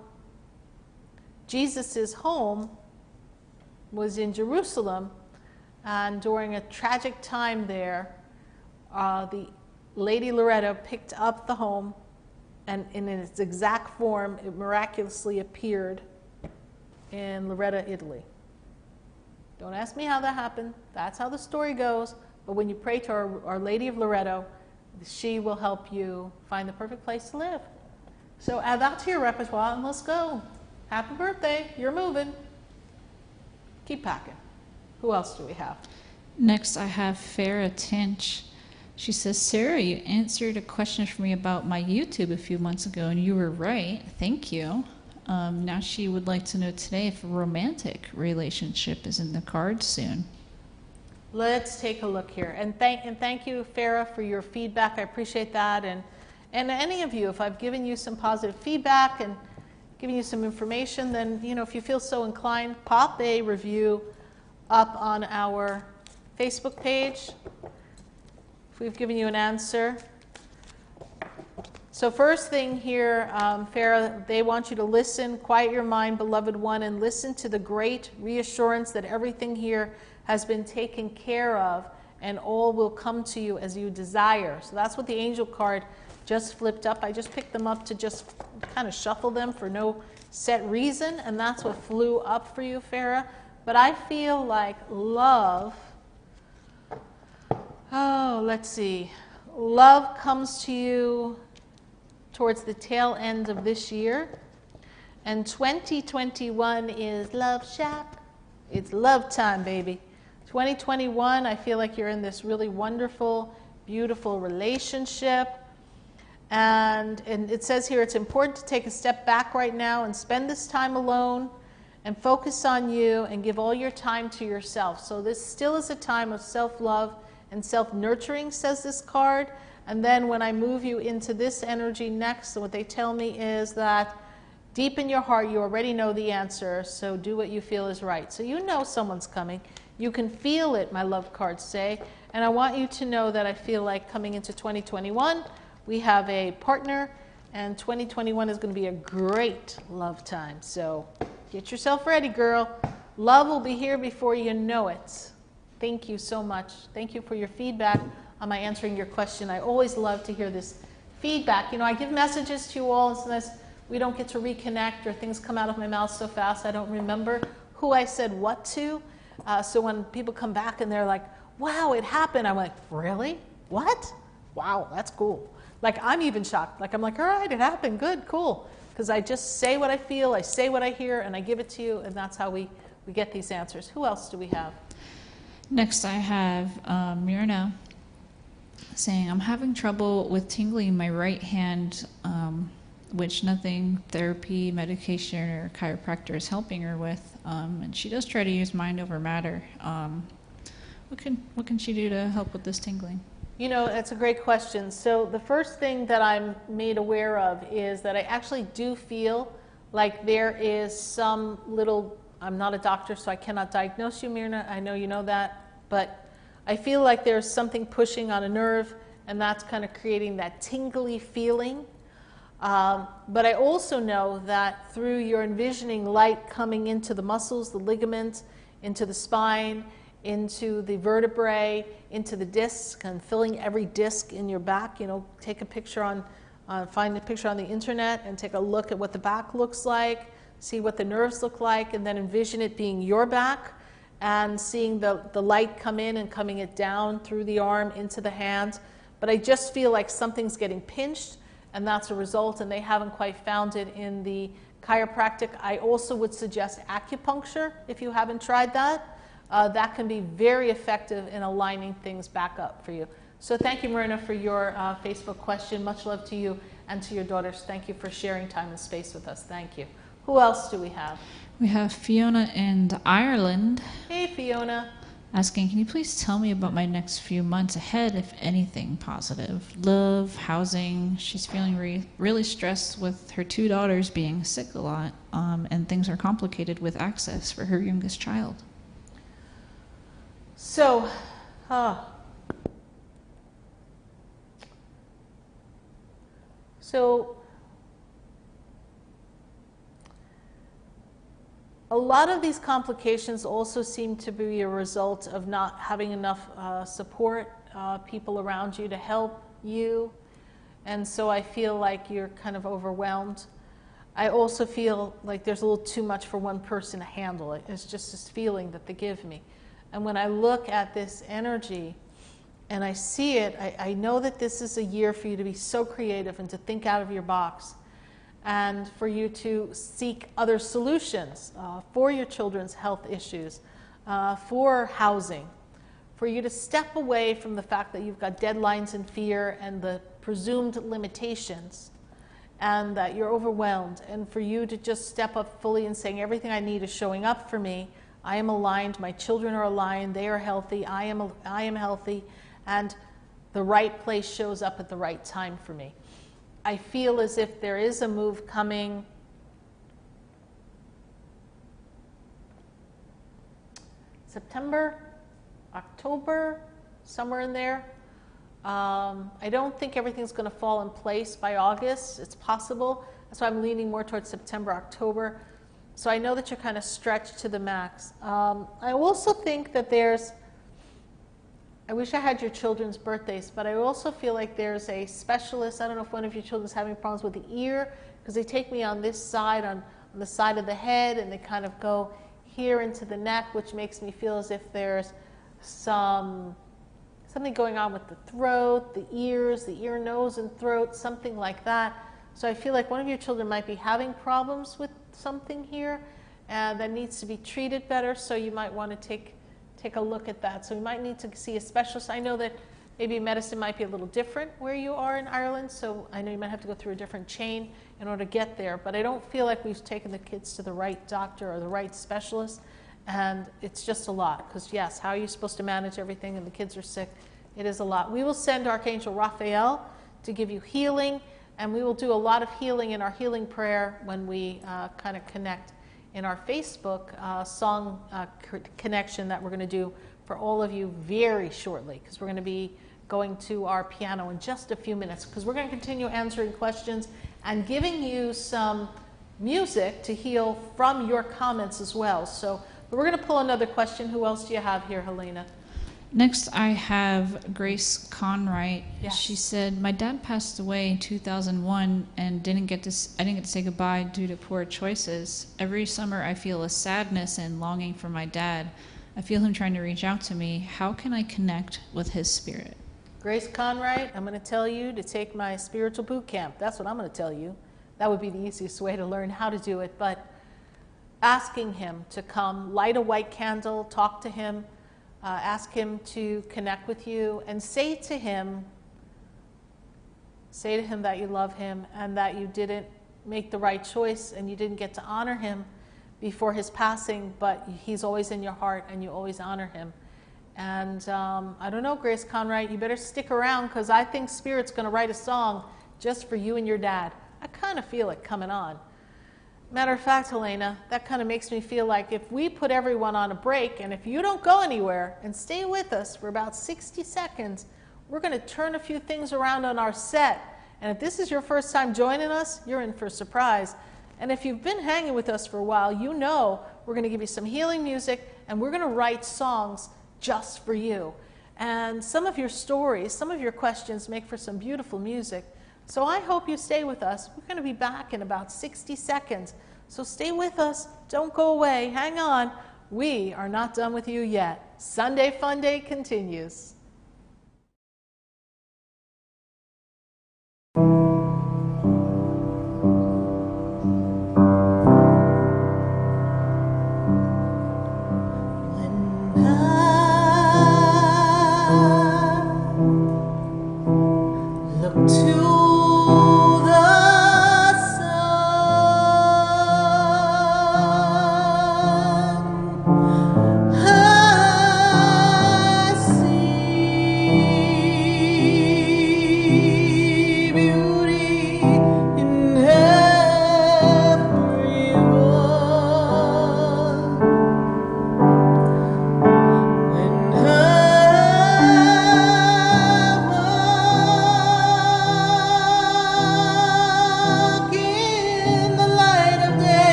Jesus' home was in Jerusalem, and during a tragic time there, the Lady Loretto picked up the home, and in its exact form, it miraculously appeared in Loretto, Italy. Don't ask me how that happened. That's how the story goes. But when you pray to Our Lady of Loretto, she will help you find the perfect place to live. So add that to your repertoire and let's go. Happy birthday. You're moving. Keep packing. Who else do we have? Next, I have Farah Tinch. She says, Sarah, you answered a question for me about my YouTube a few months ago, and you were right. Thank you. Now she would like to know today if a romantic relationship is in the cards soon. Let's take a look here. And thank you, Farah, for your feedback. I appreciate that. And any of you, if I've given you some positive feedback and given you some information, then, if you feel so inclined, pop a review up on our Facebook page if we've given you an answer. So first thing here, Farah, they want you to listen, quiet your mind, beloved one, and listen to the great reassurance that everything here has been taken care of and all will come to you as you desire. So that's what the angel card just flipped up. I just picked them up to just kind of shuffle them for no set reason, and that's what flew up for you, Farah. But I feel like love, let's see, love comes to you towards the tail end of this year. And 2021 is love shop. It's love time, baby. 2021, I feel like you're in this really wonderful, beautiful relationship. And it says here it's important to take a step back right now and spend this time alone and focus on you and give all your time to yourself. So this still is a time of self-love and self-nurturing, says this card. And then when I move you into this energy next, what they tell me is that deep in your heart, you already know the answer, so do what you feel is right. So you know someone's coming. You can feel it, my love cards say. And I want you to know that I feel like coming into 2021, we have a partner And 2021 is going to be a great love time. So get yourself ready, girl. Love will be here before you know it. Thank you so much. Thank you for your feedback on my answering your question. I always love to hear this feedback. You know, I give messages to you all, and sometimes we don't get to reconnect, or things come out of my mouth so fast I don't remember who I said what to. So when people come back and they're like, wow, it happened, I'm like, really? What? Wow, that's cool. Like, I'm even shocked. Like, I'm like, all right, it happened. Good, cool. Because I just say what I feel, I say what I hear, and I give it to you, and that's how we get these answers. Who else do we have? Next, I have Myrna saying, I'm having trouble with tingling in my right hand, which nothing therapy, medication, or chiropractor is helping her with. And she does try to use mind over matter. What can she do to help with this tingling? You know, that's a great question. So the first thing that I'm made aware of is that I actually do feel like there is some little, I'm not a doctor, so I cannot diagnose you, Myrna. I know you know that. But I feel like there's something pushing on a nerve, and that's kind of creating that tingly feeling. But I also know that through your envisioning light coming into the muscles, the ligaments, into the spine, into the vertebrae, into the disc, and filling every disc in your back. You know, take a picture find a picture on the internet and take a look at what the back looks like, see what the nerves look like, and then envision it being your back, and seeing the light come in and coming it down through the arm into the hand. But I just feel like something's getting pinched, and that's a result, and they haven't quite found it in the chiropractic. I also would suggest acupuncture if you haven't tried that. That can be very effective in aligning things back up for you. So thank you, Marina, for your Facebook question. Much love to you and to your daughters. Thank you for sharing time and space with us. Thank you. Who else do we have? We have Fiona in Ireland. Hey, Fiona. Asking, can you please tell me about my next few months ahead, if anything positive? Love, housing. She's feeling really stressed with her 2 daughters being sick a lot, and things are complicated with access for her youngest child. So, a lot of these complications also seem to be a result of not having enough support, people around you to help you. And so I feel like you're kind of overwhelmed. I also feel like there's a little too much for one person to handle. It's just this feeling that they give me. And when I look at this energy and I see it, I know that this is a year for you to be so creative and to think out of your box, and for you to seek other solutions for your children's health issues, for housing, for you to step away from the fact that you've got deadlines and fear and the presumed limitations, and that you're overwhelmed, and for you to just step up fully and saying, everything I need is showing up for me. I am aligned, my children are aligned, they are healthy, I am healthy, and the right place shows up at the right time for me. I feel as if there is a move coming September, October, somewhere in there. I don't think everything's going to fall in place by August. It's possible. That's why I'm leaning more towards September, October. So I know that you're kind of stretched to the max. I also think that I wish I had your children's birthdays, but I also feel like there's a specialist. I don't know if one of your children's having problems with the ear, because they take me on this side, on the side of the head, and they kind of go here into the neck, which makes me feel as if there's something going on with the throat, the ears, the ear, nose, and throat, something like that. So I feel like one of your children might be having problems with something here that needs to be treated better, so you might want to take a look at that. So we might need to see a specialist. I know that maybe medicine might be a little different where you are in Ireland, so I know you might have to go through a different chain in order to get there, but I don't feel like we've taken the kids to the right doctor or the right specialist, and it's just a lot, because yes, how are you supposed to manage everything and the kids are sick? It is a lot. We will send Archangel Raphael to give you healing, and we will do a lot of healing in our healing prayer when we kind of connect in our Facebook song connection that we're going to do for all of you very shortly, because we're going to be going to our piano in just a few minutes, because we're going to continue answering questions and giving you some music to heal from your comments as well. So, but we're going to pull another question. Who else do you have here, Helena? Next, I have Grace Conwright. Yes. She said, "My dad passed away in 2001 and I didn't get to say goodbye due to poor choices. Every summer I feel a sadness and longing for my dad. I feel him trying to reach out to me. How can I connect with his spirit?" Grace Conwright, I'm going to tell you to take my spiritual boot camp. That's what I'm going to tell you. That would be the easiest way to learn how to do it. But asking him to come, light a white candle, talk to him, ask him to connect with you, and say to him that you love him and that you didn't make the right choice and you didn't get to honor him before his passing, but he's always in your heart and you always honor him. And I don't know, Grace Conwright, you better stick around, because I think Spirit's going to write a song just for you and your dad. I kind of feel it coming on. Matter of fact, Helena, that kind of makes me feel like if we put everyone on a break, and if you don't go anywhere and stay with us for about 60 seconds, we're going to turn a few things around on our set. And if this is your first time joining us, you're in for a surprise. And if you've been hanging with us for a while, you know we're going to give you some healing music, and we're going to write songs just for you. And some of your stories, some of your questions make for some beautiful music. So I hope you stay with us. We're going to be back in about 60 seconds. So stay with us. Don't go away. Hang on. We are not done with you yet. Sunday Funday continues.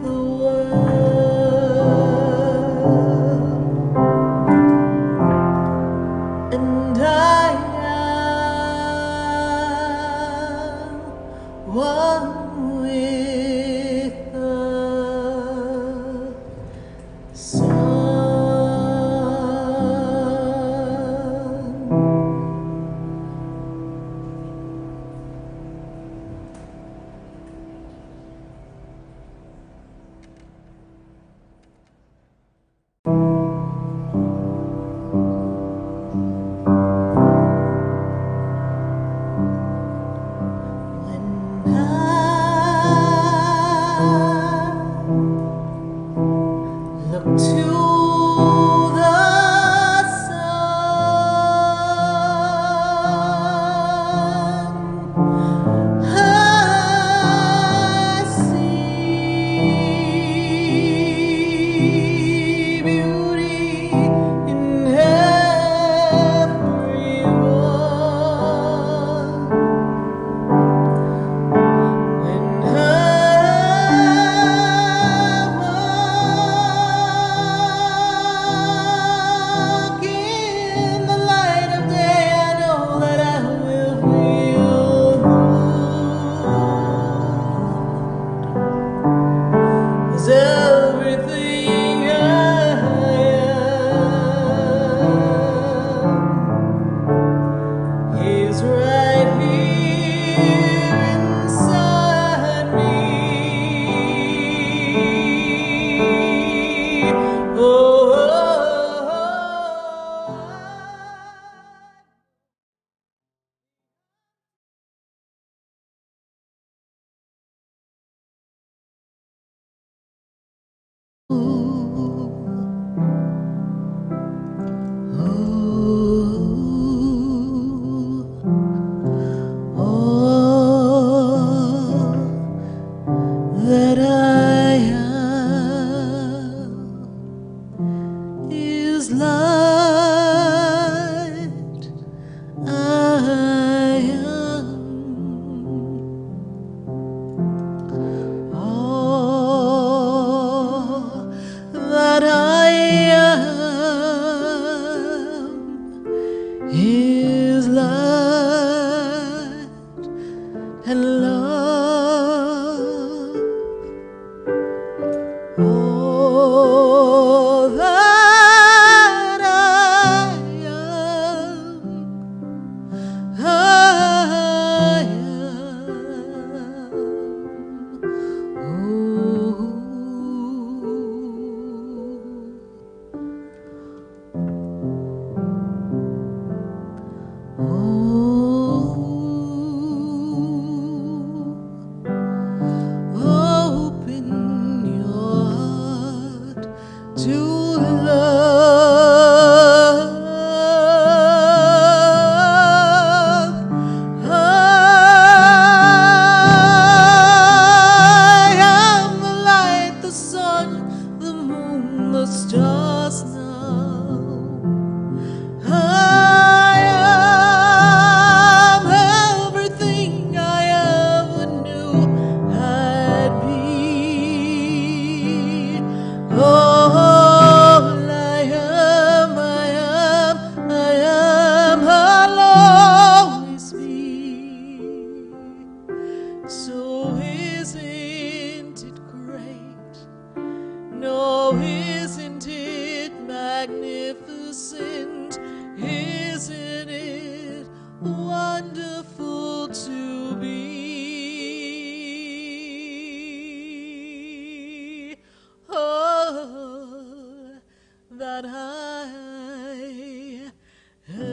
the world, and I am one with the sun. Look to the sun, I see beauty in everyone. When walk in the light of day, I know that I will feel good. 'Cause everything I am is right here inside me. All that I am is light. I am all that I am is light and love. All that I am, I open your heart to love. I am the light, the sun, the moon, the stars now. I am everything I ever knew I'd be. All I am, I'll always be. So isn't it great? No, isn't it magnificent? Isn't it wonderful to be all that I am?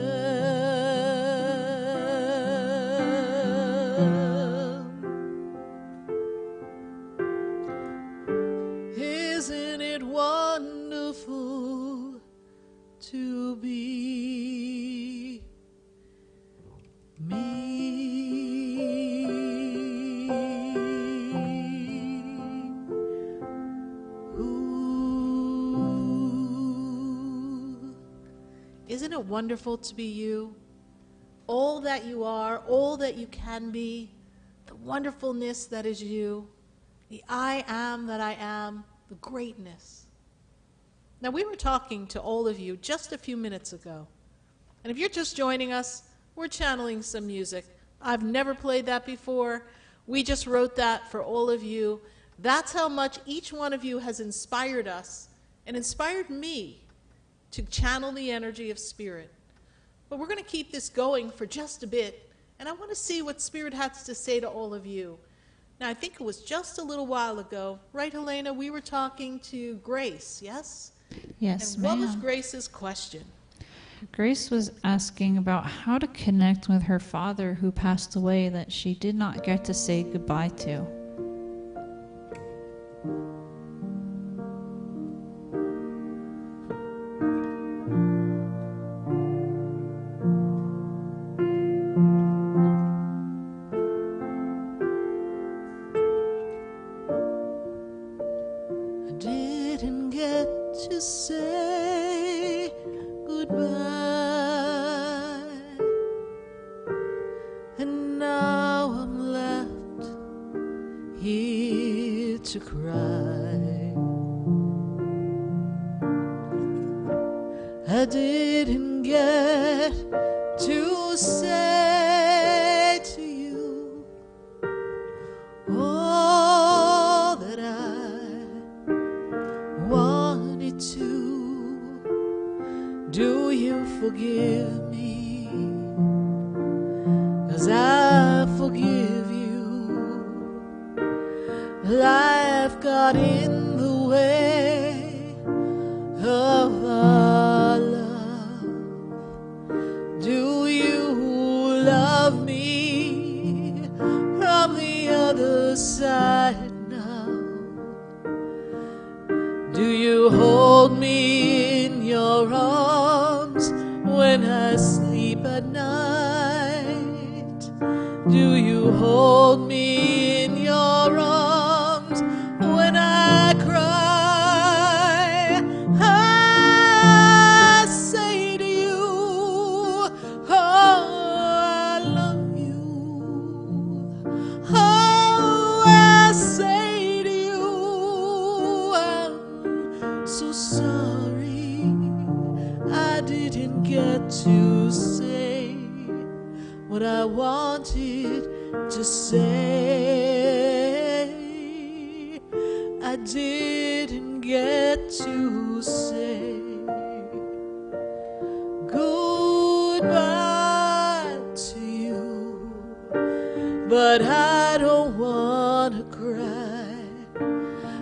Isn't it wonderful to be me? Ooh. Isn't it wonderful to be you? All that you are, all that you can be, the wonderfulness that is you. the I am that I am, the greatness. Now, we were talking to all of you just a few minutes ago. And if you're just joining us, we're channeling some music. I've never played that before. We just wrote that for all of you. That's how much each one of you has inspired us and inspired me to channel the energy of Spirit. But we're going to keep this going for just a bit, and I want to see what Spirit has to say to all of you. Now, I think it was just a little while ago, right, Helena? We were talking to Grace, yes? Yes, and ma'am. what was Grace's question? Grace was asking about how to connect with her father who passed away that she did not get to say goodbye to. I didn't get to say goodbye, and now I'm left here to cry. I didn't get to say to you all that I wanted to. Do you forgive me? 'Cause I forgive you. Life got in the way of our love. Do you love me from the other side now? Do you hold me in your arms when I sleep at night? Do you hold me in your arms when I cry? I say to you, oh, I love you. Oh, I say to you, I'm so sorry I didn't get to say what I wanted to say. I didn't get to say goodbye to you, but I don't want to cry.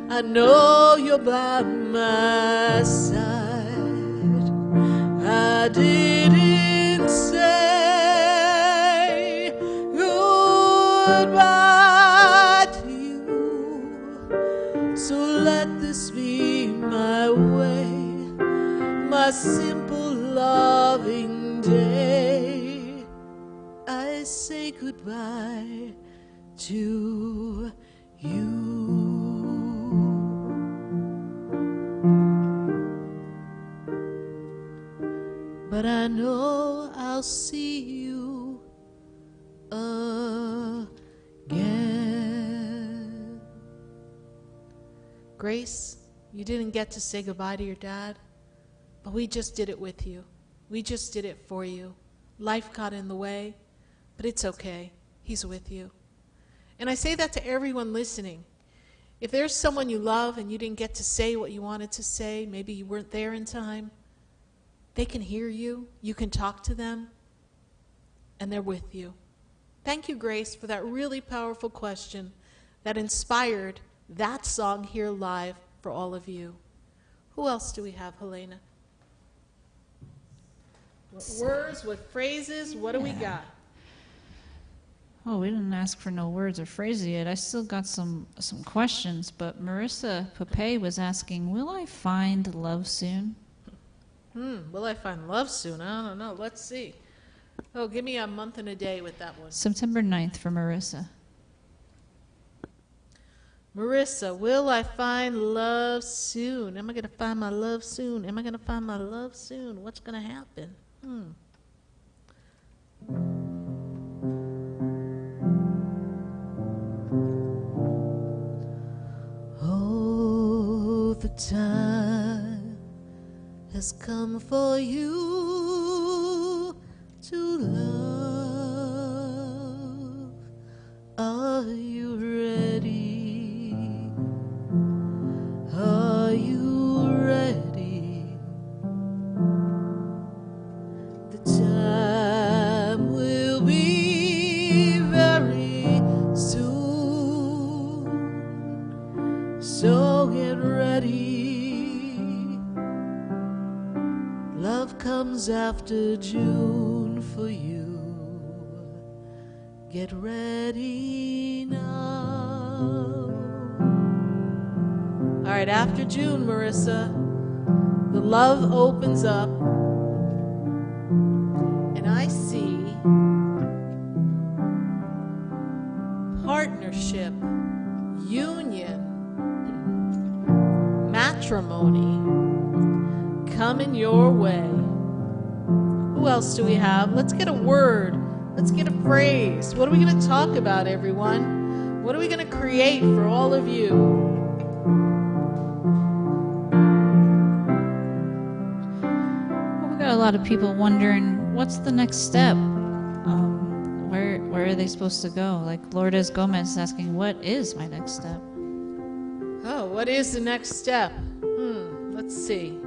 I know you're by my side. I didn't say goodbye to you, so let this be my way, my simple loving day. I say goodbye to you. But I know I'll see you again. Grace, you didn't get to say goodbye to your dad, but we just did it with you. We just did it for you. Life got in the way, but it's okay. He's with you. And I say that to everyone listening. If there's someone you love and you didn't get to say what you wanted to say, maybe you weren't there in time, they can hear you, you can talk to them, and they're with you. Thank you, Grace, for that really powerful question that inspired that song here live for all of you. Who else do we have, Helena? What words, what phrases, what do we got? Oh, we didn't ask for no words or phrases yet. I still got some questions, but Marissa Pape was asking, will I find love soon? Will I find love soon? I don't know. Let's see. Oh, give me a month and a day with that one. September 9th for Marissa. Marissa, will I find love soon? Am I going to find my love soon? Am I going to find my love soon? What's going to happen? the time has come for you to love. Are you ready? Are you ready? The time will be very soon, so get ready. Love comes after June for you. Get ready now. All right, after June, Marissa, the love opens up, and I see partnership, union, matrimony coming your way. Who else do we have? Let's get a word. Let's get a phrase. What are we going to talk about, everyone? What are we going to create for all of you? Well, we got a lot of people wondering, what's the next step? Where are they supposed to go? Like Lourdes Gomez is asking, what is my next step? Oh, what is the next step? Let's see.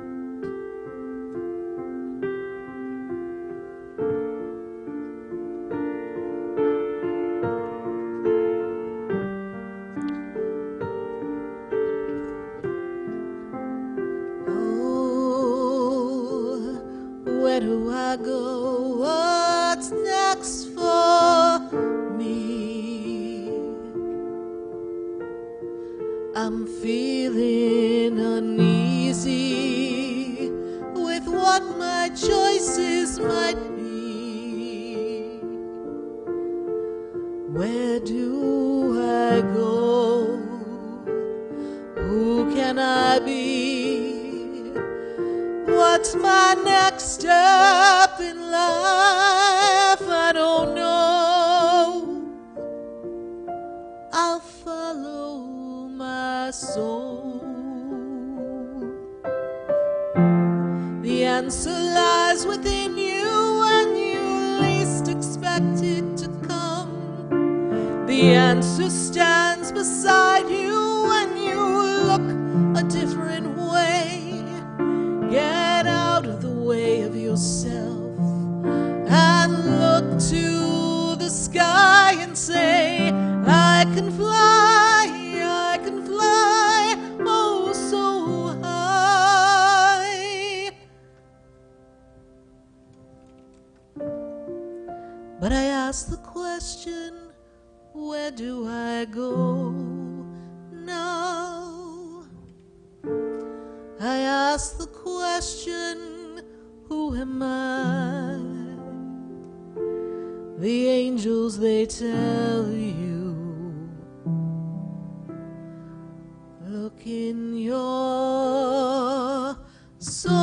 Where do I go? What's next for me? I'm feeling uneasy with what my choices might be. Where do I go? Who can I be? What's my next step in life? I don't know. I'll follow my soul. The answer lies within you when you least expect it to come. The answer stands beside you when you look a different way. Get out of the way of yourself and look to the sky and say, I can fly, oh so high. But I ask the question, where do I go now? I ask the question, who am I? The angels, they tell you, look in your soul.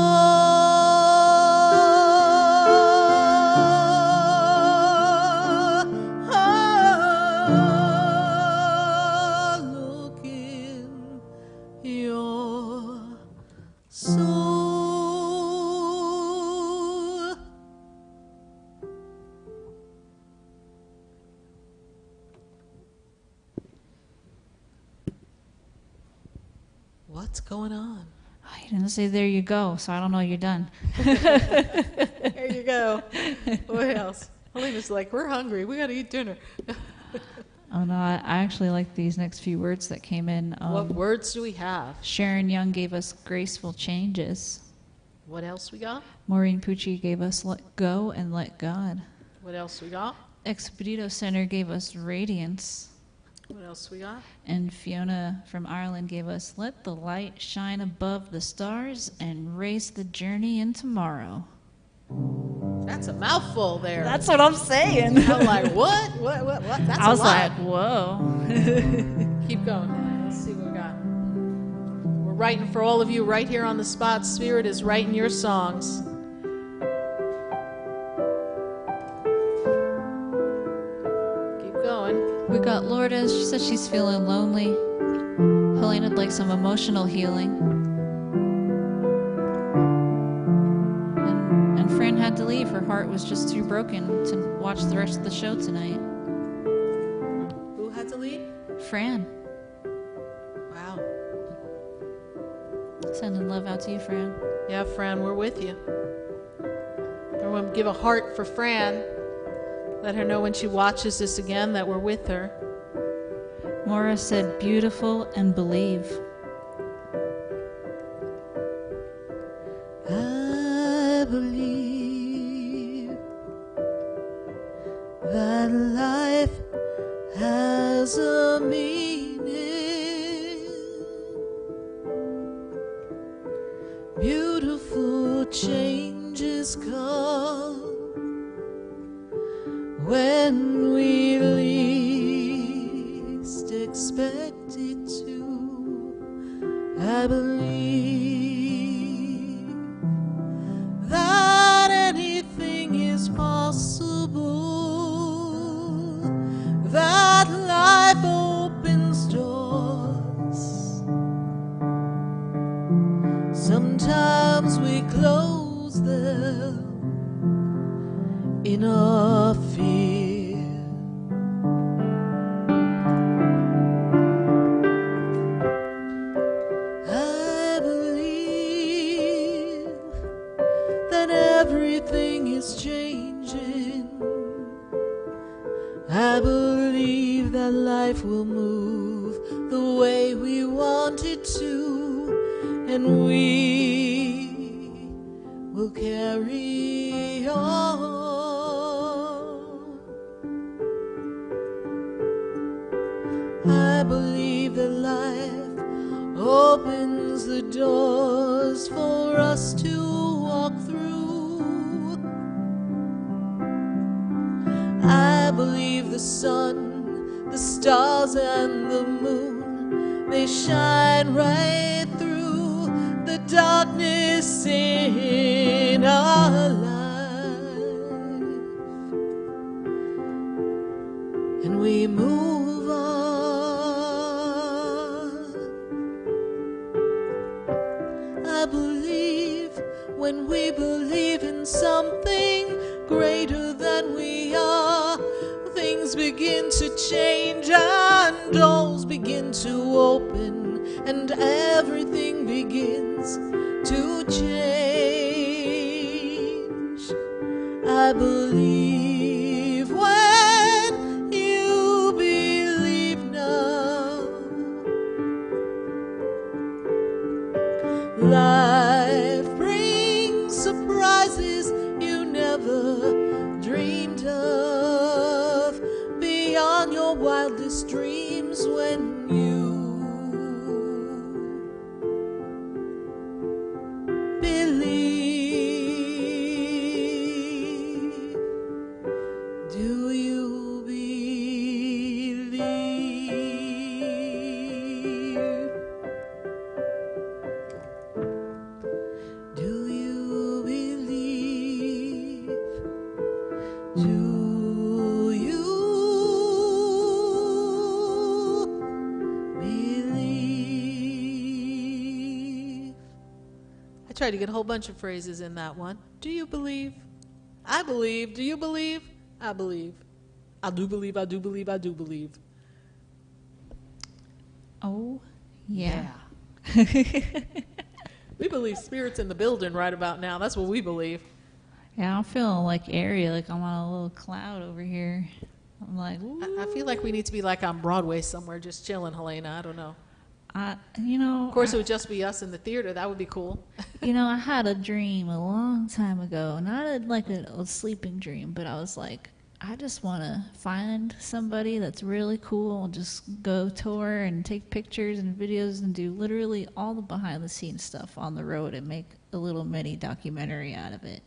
Look in your soul. What's going on? I didn't say there you go, so I don't know, you're done. There you go. What else? Alina's like, we're hungry. We got to eat dinner. Oh no, I actually like these next few words that came in. What words do we have? Sharon Young gave us graceful changes. What else we got? Maureen Pucci gave us let go and let God. What else we got? Expedito Center gave us radiance. What else we got? And Fiona from Ireland gave us let the light shine above the stars and race the journey in tomorrow. That's a mouthful there. That's what I'm saying. I'm like, what? What? That's I was a lot. like, whoa. Keep going. Let's see what we got. We're writing for all of you right here on the spot. Spirit is writing your songs. Keep going. We got Lourdes. She said she's feeling lonely. probably needed like some emotional healing. And Fran had to leave. Her heart was just too broken to watch the rest of the show tonight. Who had to leave? Fran. Wow. Sending love out to you, Fran. Yeah, Fran, we're with you. Everyone give a heart for Fran. Let her know when she watches this again that we're with her. Maura said, beautiful and believe. I believe that life has a meaning. Beautiful changes come when we least expect it to. I believe that anything is possible, that life opens doors. Sometimes we close them in our fear. I believe that everything is changing. I believe that life will move the way we want it to, and we will carry on. I believe that life opens the doors for us to walk through. I believe the sun, the stars, and the moon, they shine right through the darkness in our life, and we move on. I believe when we believe in something greater than we are, things begin to change and doors begin to open, and everything begins to change. I believe when you believe now, life brings surprises you never dreamed of, beyond your wildest dreams when you believe. Do you believe? Do you believe? Do you believe? I tried to get a whole bunch of phrases in that one. Do you believe? I believe. Do you believe? I believe. I do believe, I do believe, I do believe. Oh, yeah. We believe spirits in the building right about now. That's what we believe. Yeah, I'm feeling like airy, like I'm on a little cloud over here. I'm like, I feel like we need to be like on Broadway somewhere just chilling, Helena. I don't know. Of course, it would just be us in the theater. That would be cool. I had a dream a long time ago, not a sleeping dream, but I was like, I just want to find somebody that's really cool and just go tour and take pictures and videos and do literally all the behind-the-scenes stuff on the road and make a little mini documentary out of it.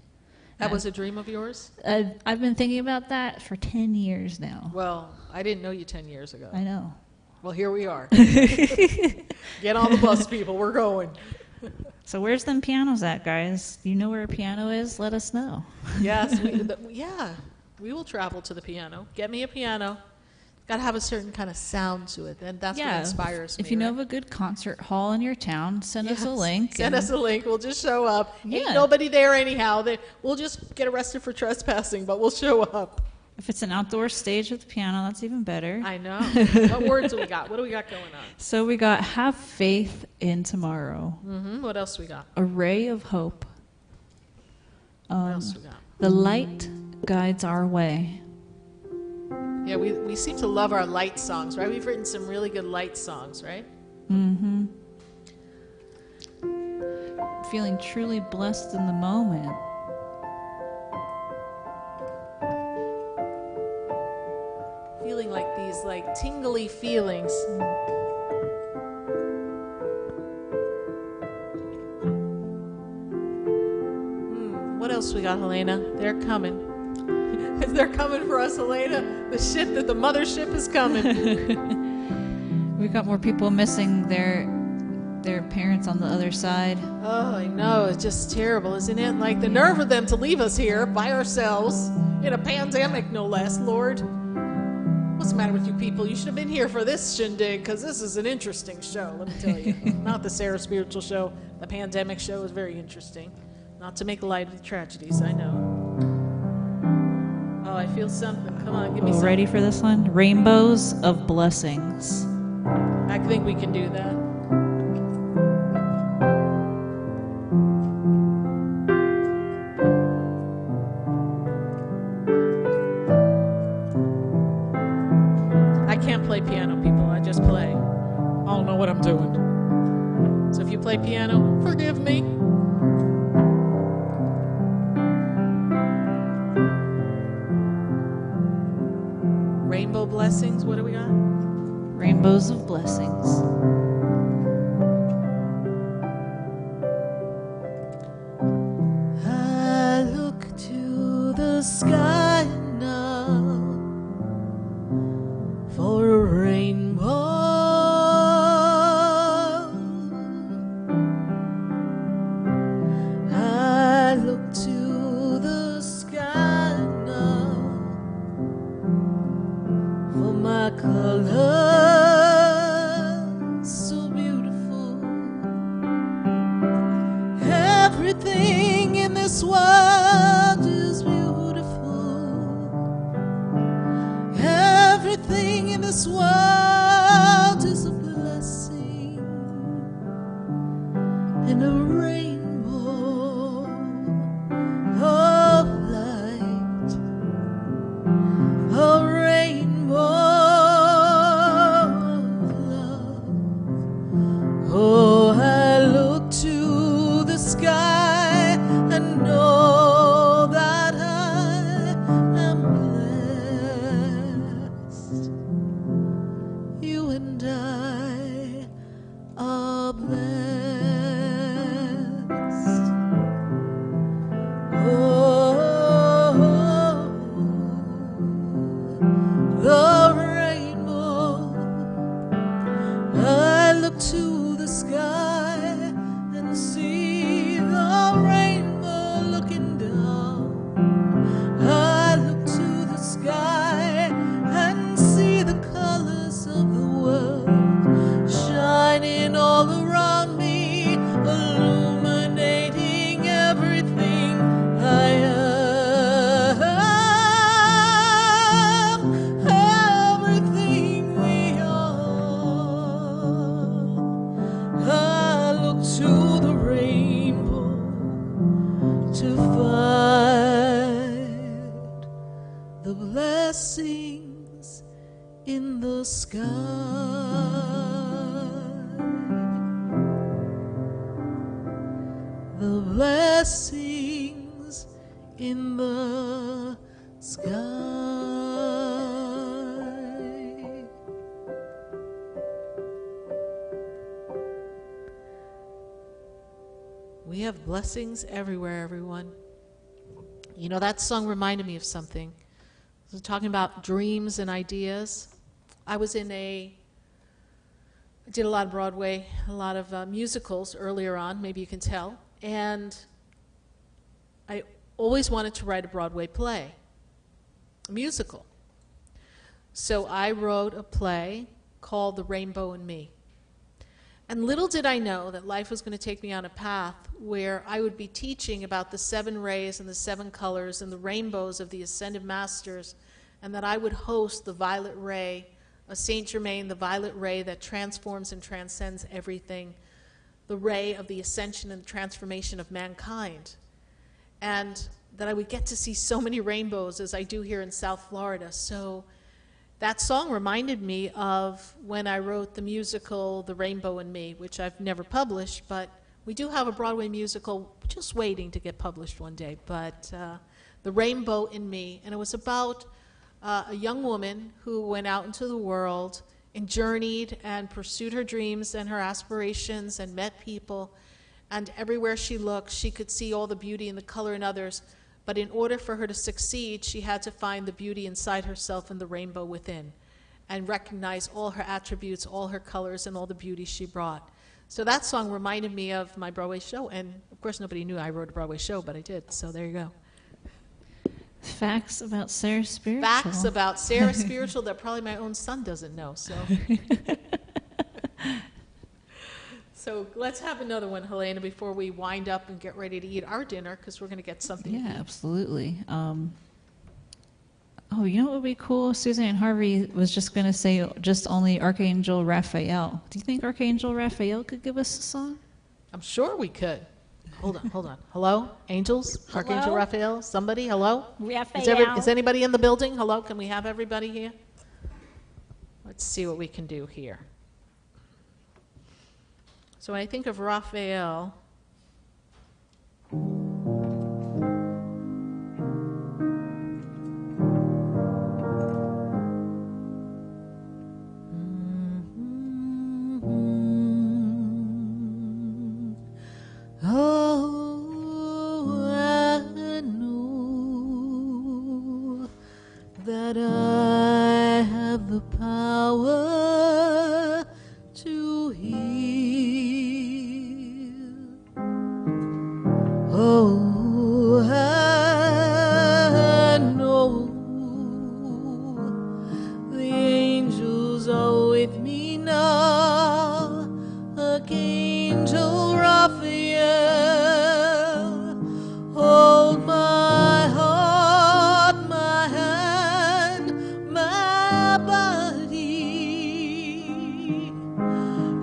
That was a dream of yours? I've been thinking about that for 10 years now. Well, I didn't know you 10 years ago. I know. Well, here we are. Get on the bus, people. We're going. So where's them pianos at, guys? Do you know where a piano is? Let us know. Yes. We will travel to the piano. Get me a piano. Got to have a certain kind of sound to it, and that's what inspires me. If you know right? of a good concert hall in your town, send us a link. Send us a link. We'll just show up. Yeah. Ain't nobody there anyhow. We'll just get arrested for trespassing, but we'll show up. If it's an outdoor stage with a piano, that's even better. I know. What words do we got? What do we got going on? So we got have faith in tomorrow. What else we got? A ray of hope. What else we got? The light guides our way. Yeah, we seem to love our light songs, right? We've written some really good light songs, right? Mm-hmm. Feeling truly blessed in the moment. Feeling like these like tingly feelings. What else we got, Helena? They're coming. They're coming for us, Helena. The ship that the mothership is coming. We've got more people missing their parents on the other side. Oh, I know. It's just terrible, isn't it? Like the nerve of them to leave us here by ourselves in a pandemic, no less, Lord. What's the matter with you people? You should have been here for this shindig, because this is an interesting show, let me tell you. Not the Sarah Spiritual show. The pandemic show is very interesting. Not to make light of the tragedies, I know. Oh, I feel something. Come on, give me something. Ready for this one? Rainbows of blessings. I think we can do that. I can't play piano, people. I just play. I don't know what I'm doing. So if you play piano, forgive me. Rainbow blessings. What do we got? Rainbows of blessings. I look to the sky now for a rainbow. I look to the sky now for my colors so beautiful. Everything in this world is beautiful. Everything in this world is a blessing and a rainbow of light, a rainbow of love. Oh, I look to the sky and know that I am blessed. You and I are blessed. Oh, the rainbow. I look to the sky and see the rainbow looking down. I look to the sky and see the colors of the world shining all around me, illuminating everything I am, everything we are. I look to the rainbow to find the blessings in the sky. The blessings in the sky. We have blessings everywhere, everyone. You know, that song reminded me of something. I was talking about dreams and ideas. I did a lot of Broadway, a lot of musicals earlier on, maybe you can tell. And I always wanted to write a Broadway play, a musical. So I wrote a play called The Rainbow in Me. And little did I know that life was going to take me on a path where I would be teaching about the 7 rays and the 7 colors and the rainbows of the Ascended Masters, and that I would host the Violet Ray of Saint Germain, the Violet Ray that transforms and transcends everything, the ray of the ascension and transformation of mankind. And that I would get to see so many rainbows as I do here in South Florida. So that song reminded me of when I wrote the musical The Rainbow in Me, which I've never published, but we do have a Broadway musical just waiting to get published one day, but The Rainbow in Me. And it was about a young woman who went out into the world and journeyed and pursued her dreams and her aspirations and met people. And everywhere she looked, she could see all the beauty and the color in others. But in order for her to succeed, she had to find the beauty inside herself and the rainbow within, and recognize all her attributes, all her colors, and all the beauty she brought. So that song reminded me of my Broadway show. And of course, nobody knew I wrote a Broadway show, but I did. So there you go. Facts about Sarah Spiritual. Facts about Sarah Spiritual that probably my own son doesn't know. So, so let's have another one, Helena, before we wind up and get ready to eat our dinner, because we're going to get something to eat. Yeah, absolutely. Oh, you know what would be cool? Suzanne Harvey was just going to say just only Archangel Raphael. Do you think Archangel Raphael could give us a song? I'm sure we could. Hold on, hold on. Hello? Angels? Hello? Archangel Raphael? Somebody? Hello? Raphael. Is anybody in the building? Hello? Can we have everybody here? Let's see what we can do here. So when I think of Raphael, that I have the power to heal. Oh, I know the angels are with me now. Archangel Raphael, hold my heart, my hand, my body.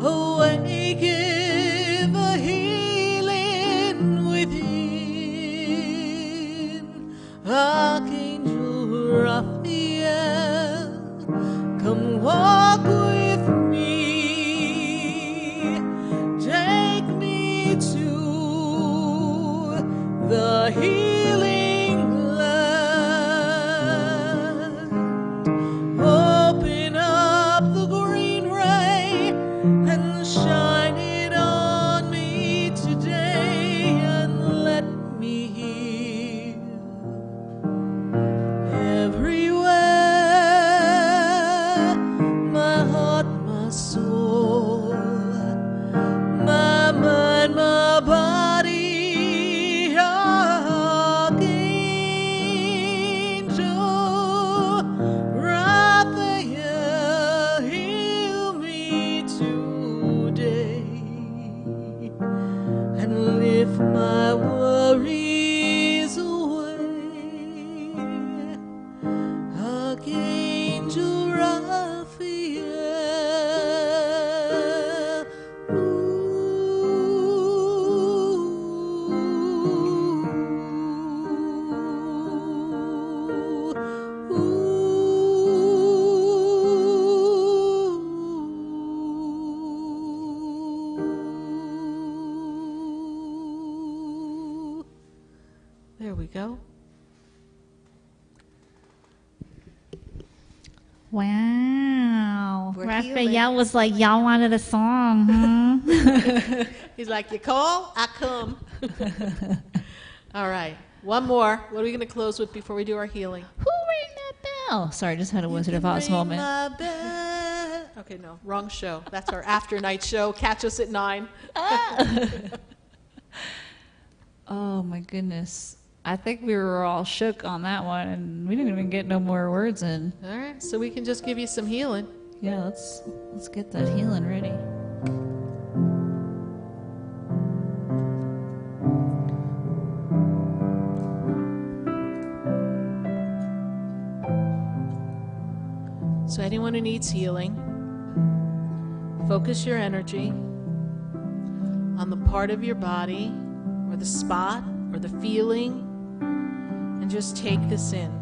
Awaken the healing within. Archangel Raphael, come walk with me. Take me to the healing land. Open up the green ray and shine it on me today, and let me heal everywhere. My heart, my soul, my mind, my body. Archangel Raphael, heal me today and lift my worries away. Archangel Raphael, there we go. Wow. We're Raphael healing. was like, y'all wanted a song, huh? He's like, you call, I come. All right, one more. What are we going to close with before we do our healing? Who rang that bell? Sorry, just had a Wizard of Oz Ring moment. my bell. Okay, no, wrong show. That's our after night show. Catch us at 9. Oh my goodness. I think we were all shook on that one, and we didn't even get no more words in. All right, so we can just give you some healing. Yeah, let's get that healing ready. So anyone who needs healing, focus your energy on the part of your body or the spot or the feeling and just take this in.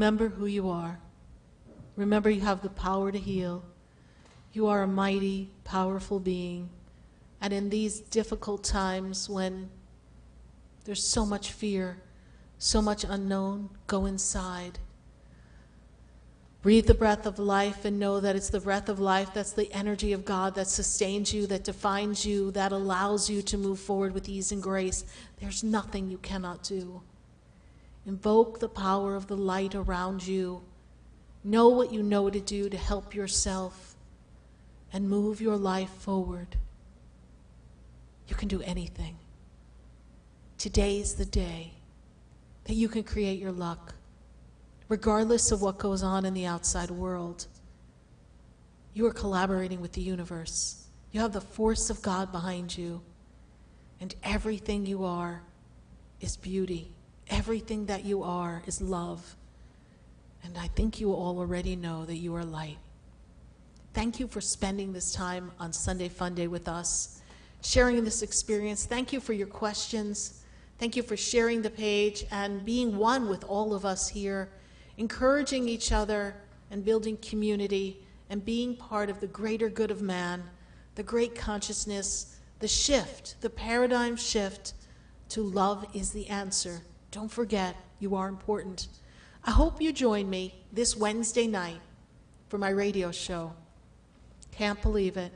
remember who you are. Remember you have the power to heal. You are a mighty, powerful being. And in these difficult times when there's so much fear, so much unknown, go inside. Breathe the breath of life and know that it's the breath of life, that's the energy of God that sustains you, that defines you, that allows you to move forward with ease and grace. There's nothing you cannot do. Invoke the power of the light around you. Know what you know to do to help yourself and move your life forward. You can do anything. Today's the day that you can create your luck, regardless of what goes on in the outside world. You are collaborating with the universe. You have the force of God behind you, and everything you are is beauty. Everything that you are is love. And I think you all already know that you are light. Thank you for spending this time on Sunday Funday with us, sharing this experience. Thank you for your questions. Thank you for sharing the page and being one with all of us here, encouraging each other and building community and being part of the greater good of man, the great consciousness, the shift, the paradigm shift to love is the answer. Don't forget, you are important. I hope you join me this Wednesday night for my radio show. Can't believe it,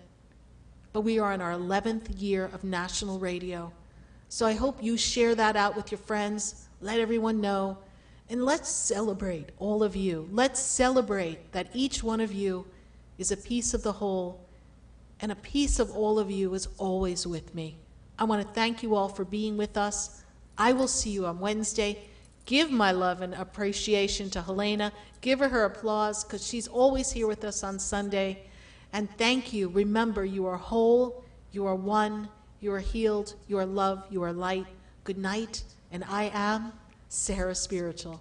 but we are in our 11th year of national radio. So I hope you share that out with your friends, let everyone know, and let's celebrate all of you. Let's celebrate that each one of you is a piece of the whole, and a piece of all of you is always with me. I want to thank you all for being with us. I will see you on Wednesday. Give my love and appreciation to Helena. Give her applause because she's always here with us on Sunday. And thank you. Remember, you are whole, you are one, you are healed, you are love, you are light. Good night, and I am Sarah Spiritual.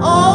All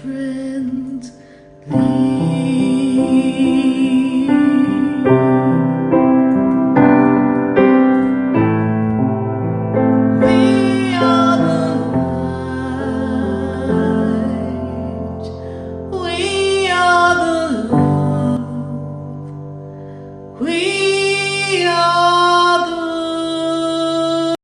friendly.